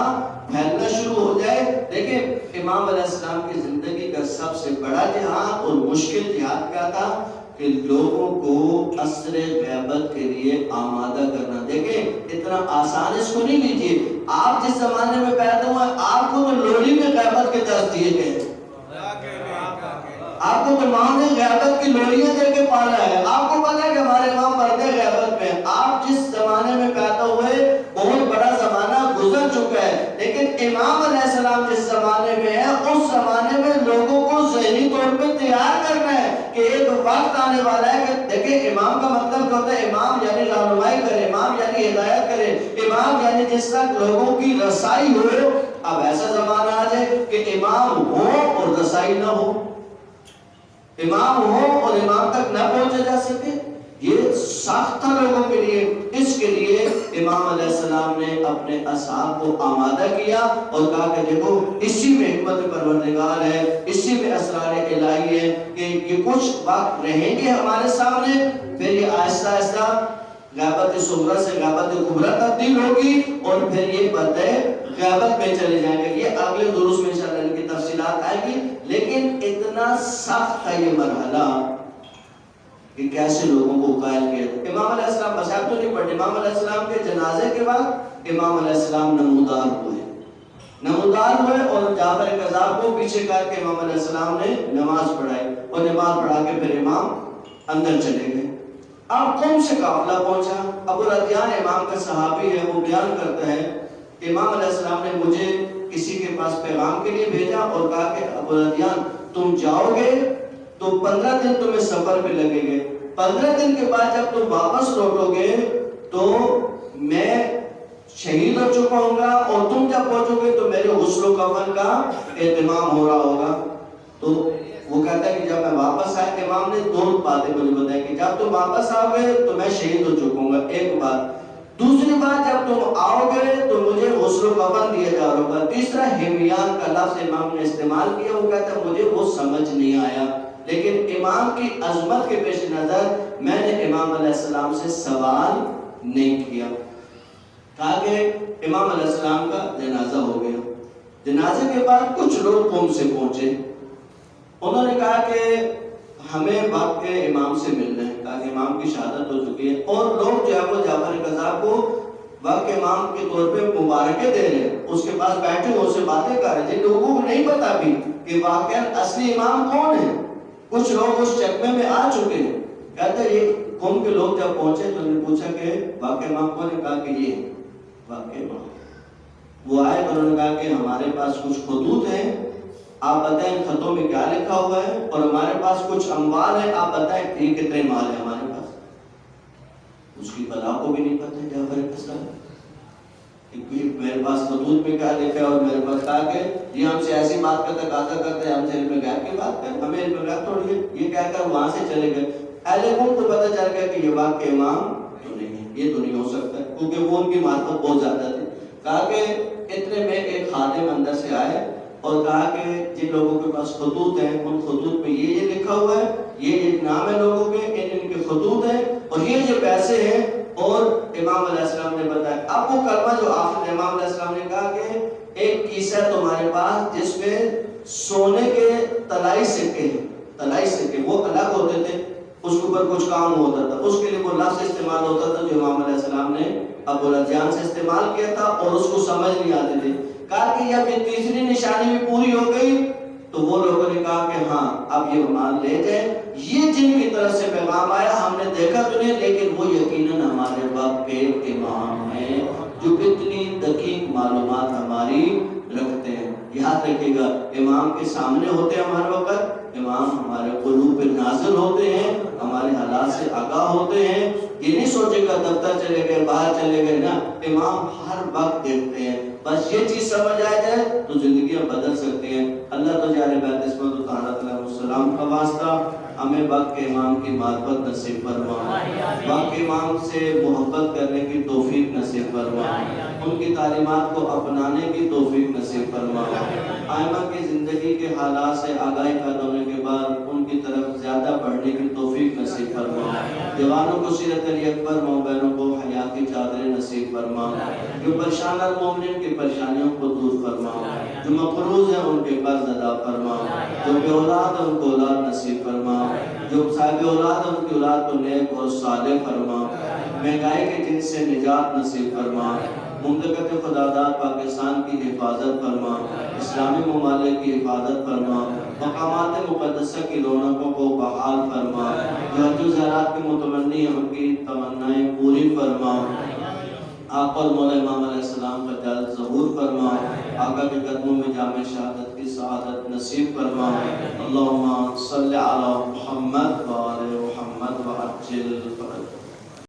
پھیلنا شروع ہو جائے۔ لیکن امام علیہ السلام کی زندگی کا سب سے بڑا جہاد اور مشکل جہاد کیا تھا کہ لوگوں کو عصر غیبت کے لیے آمادہ کرنا۔ دیکھیں اتنا آسان اس کو نہیں لیجیے، آپ جس زمانے میں پیدا ہوئے آپ کو تو لوری میں غیبت کے درس دیے گئے، آپ کو تو امام نے غیبت کی لوریاں دے کے پالا ہے، آپ کو پتا ہے کہ ہمارے امام پڑھتے غیبت میں۔ آپ جس زمانے میں پیدا ہوئے بہت بڑا زمانہ گزر چکا ہے، لیکن امام علیہ السلام جس زمانے میں ہے اس زمانے میں لوگوں کو ذہنی طور پہ تیار کرنا ہے کہ ایک وقت آنے والا ہے کہ دیکھیں امام کا مطلب کیا ہوتا ہے؟ امام یعنی رہنمائی کرے، امام یعنی ہدایت کرے، امام یعنی جس تک لوگوں کی رسائی ہو۔ اب ایسا زمانہ آ جائے کہ امام ہو اور رسائی نہ ہو، امام ہو اور امام تک نہ پہنچا جا سکے، یہ سخت تھا لوگوں کے لیے۔ اس کے لیے امام علیہ السلام نے اپنے اصحاب کو آمادہ کیا اور کہا کہ دیکھو اسی میں حکمت پروردگار ہے، اسی میں اسرار الہی ہے کہ یہ کچھ وقت رہیں گے ہمارے سامنے، پھر یہ آہستہ آہستہ غیبت صغریٰ سے غیبت کبریٰ تبدیل ہوگی، اور پھر یہ پردے غیبت میں چلے جائیں گے۔ یہ اگلے دروس میں انشاءاللہ ان کی تفصیلات آئیں گی، لیکن اتنا سخت تھا یہ مرحلہ کہ کیسے لوگوں کو قائل کیا تھا۔ امام علیہ السلام بس آپ تو نہیں پڑھتے، امام علیہ السلام کے جنازے کے بعد امام علیہ السلام نمودار ہوئے اور جعفر کذاب کو پیچھے کر کے امام علیہ السلام نے نماز پڑھائی، اور نماز پڑھا کے پھر امام اندر چلے گئے۔ اب قوم سے قافلہ پہنچا، ابو الادیان امام کا صحابی ہے، وہ بیان کرتا ہے کہ امام علیہ السلام نے مجھے کسی کے پاس پیغام کے لیے بھیجا اور کہا کہ ابو الادیان تم جاؤ گے تو 15 دن تمہیں سفر پہ لگے گے، 15 دن کے بعد جب تم واپس لوٹو گے تو میں شہید ہو چکا ہوں گا، اور تم جب پہنچو گے تو میرے غسل و کفن کا اہتمام ہو رہا ہوگا۔ تو وہ کہتا ہے کہ جب میں واپس آیا، امام نے دو باتیں مجھے بتائی کہ جب تم واپس آؤ گے تو میں شہید ہو چکوں گا، ایک بات، دوسری بات جب تم آؤ گے تو مجھے غسل و کفن دیا جا رہا ہوگا، تیسرا ہمیان کا لفظ امام نے استعمال کیا، وہ کہتا ہے مجھے وہ سمجھ نہیں آیا، لیکن امام کی عظمت کے پیش نظر میں نے امام علیہ السلام سے سوال نہیں کیا۔ کہا کہ امام علیہ السلام کا جنازہ ہو گیا، جنازے کے بعد کچھ لوگ قوم سے پہنچے، انہوں نے کہا کہ ہمیں باپ کے امام سے ملنا ہے، کہا کہ امام کی شہادت ہو چکی ہے، اور لوگ جو ہے وہ جعفر قذاب کو باپ کے امام کے طور پہ مبارکیں دے رہے ہیں، اس کے پاس بیٹھے اس سے باتیں کر رہے ہیں، جن لوگوں کو نہیں پتا بھی کہ واقعا اصلی امام کون ہے۔ کچھ لوگ اس چکمے میں آ چکے ہیں، کہتے ہیں یہ قوم کے لوگ جب پہنچے تو انہوں نے پوچھا کہ واقع امام کون ہے، کہا کہ یہ واقع امام۔ وہ آئے اور انہوں نے کہا کہ ہمارے پاس کچھ خطوط ہیں، آپ بتائیں خطوں میں کیا لکھا ہوا ہے، اور ہمارے پاس کچھ اموال ہے، آپ بتائیں یہ کتنے مال ہے ہمارے پاس۔ اس کی بلا کو بھی نہیں پتہ جعفر قذاب، میرے پاس خطوط میں کیا لکھا ہے، اور میرے پاس کہا کہ یہ ہم سے ایسی بات کا تقاضا کرتے ہیں، ہم سے علم غیب کی بات کریں، ہمیں علم غیب تھوڑی ہے، یہ کہہ کر وہاں سے چلے گئے۔ اہل قوم کو پتہ چل گیا کہ یہ واقع امام تو نہیں ہے، یہ تو نہیں ہو سکتا، کیونکہ وہ ان کی معرفت بہت زیادہ تھی۔ کہا کہ اتنے میں ایک خادم اندر سے آئے اور کہا کہ جن لوگوں کے پاس خطوط ہیں ان خطوط میں یہ لکھا ہوا ہے، یہ نام ہے لوگوں کے، ان کے خطوط ہیں، اور یہ پیسے ہیں۔ اور امام علیہ السلام نے بتایا، اب وہ کلمہ جو آخر امام علیہ السلام نے کہا کہ ایک کیسہ تمہارے پاس جس میں سونے کے طلائی سکے ہیں، طلائی سکے وہ الگ ہوتے تھے، اس کے اوپر کچھ کام ہوتا تھا، اس کے لیے وہ لفظ استعمال ہوتا تھا جو امام علیہ السلام نے ابو الادیان سے استعمال کیا تھا، اور اس کو سمجھ نہیں آتے تھے۔ کہا کہ جب یہ تیسری نشانی بھی پوری ہو گئی تو وہ لوگوں نے کہا کہ ہاں اب یہ مال لے جائیں، یہ جن کی طرف سے پیغام آیا ہم نے دیکھا تو نہیں، لیکن وہ یقیناً ہمارے وقت کے امام ہیں جو کتنی دقیق معلومات ہماری رکھتے ہیں۔ یاد رکھیے گا امام کے سامنے ہوتے ہیں ہر وقت، امام ہمارے قلوب پہ نازل ہوتے ہیں، ہمارے حالات سے آگاہ ہوتے ہیں۔ یہ نہیں سوچے گا دفتر چلے گئے باہر چلے گئے، نا، امام ہر وقت دیکھتے ہیں۔ بس یہ چیز سمجھ آ جائے تو زندگیاں بدل سکتے ہیں۔ اللہ تو جارے بیت عصمت و طہارت علیہ السلام کا واسطہ ہمیں وقت کے امام کی معرفت نصیب فرما، وقت کے امام سے محبت کرنے کی توفیق نصیب فرما، ان کی تعلیمات کو اپنانے کی توفیق نصیب فرما، آئمہ کی زندگی کے حالات سے آگاہی پیدا ہونے کے بعد ان کی طرف زیادہ بڑھنے کی توفیق نصیب فرما، جوانوں کو سیرت علی اکبر، ماں بہنوں کو حیا کی چادریں نصیب فرما، جو پریشان المومنین کی پریشانیوں کو دور فرما، جو مقروض ہیں ان کے قرض ادا فرما، جو بے اولاد ہیں ان کو اولاد نصیب فرما، جو صاحب اولاد ہیں ان کی اولاد کو نیک اور صالح فرما، مہنگائی کے جن سے نجات نصیب فرما، مملکت خداداد پاکستان کی حفاظت فرما، اسلامی ممالک کی حفاظت فرما، مقامات مقدسہ کی رونقوں کو بحال فرما، جو حج و زیارات کے متمنی ہیں ان کی تمنائیں پوری فرما، آقا مولا امام علیہ السلام کا جلد ظہور فرما، آقا کے قدموں میں جامع شہادت کی سعادت نصیب فرما۔ اللہم صلی علی محمد و آل محمد و عجل فرما۔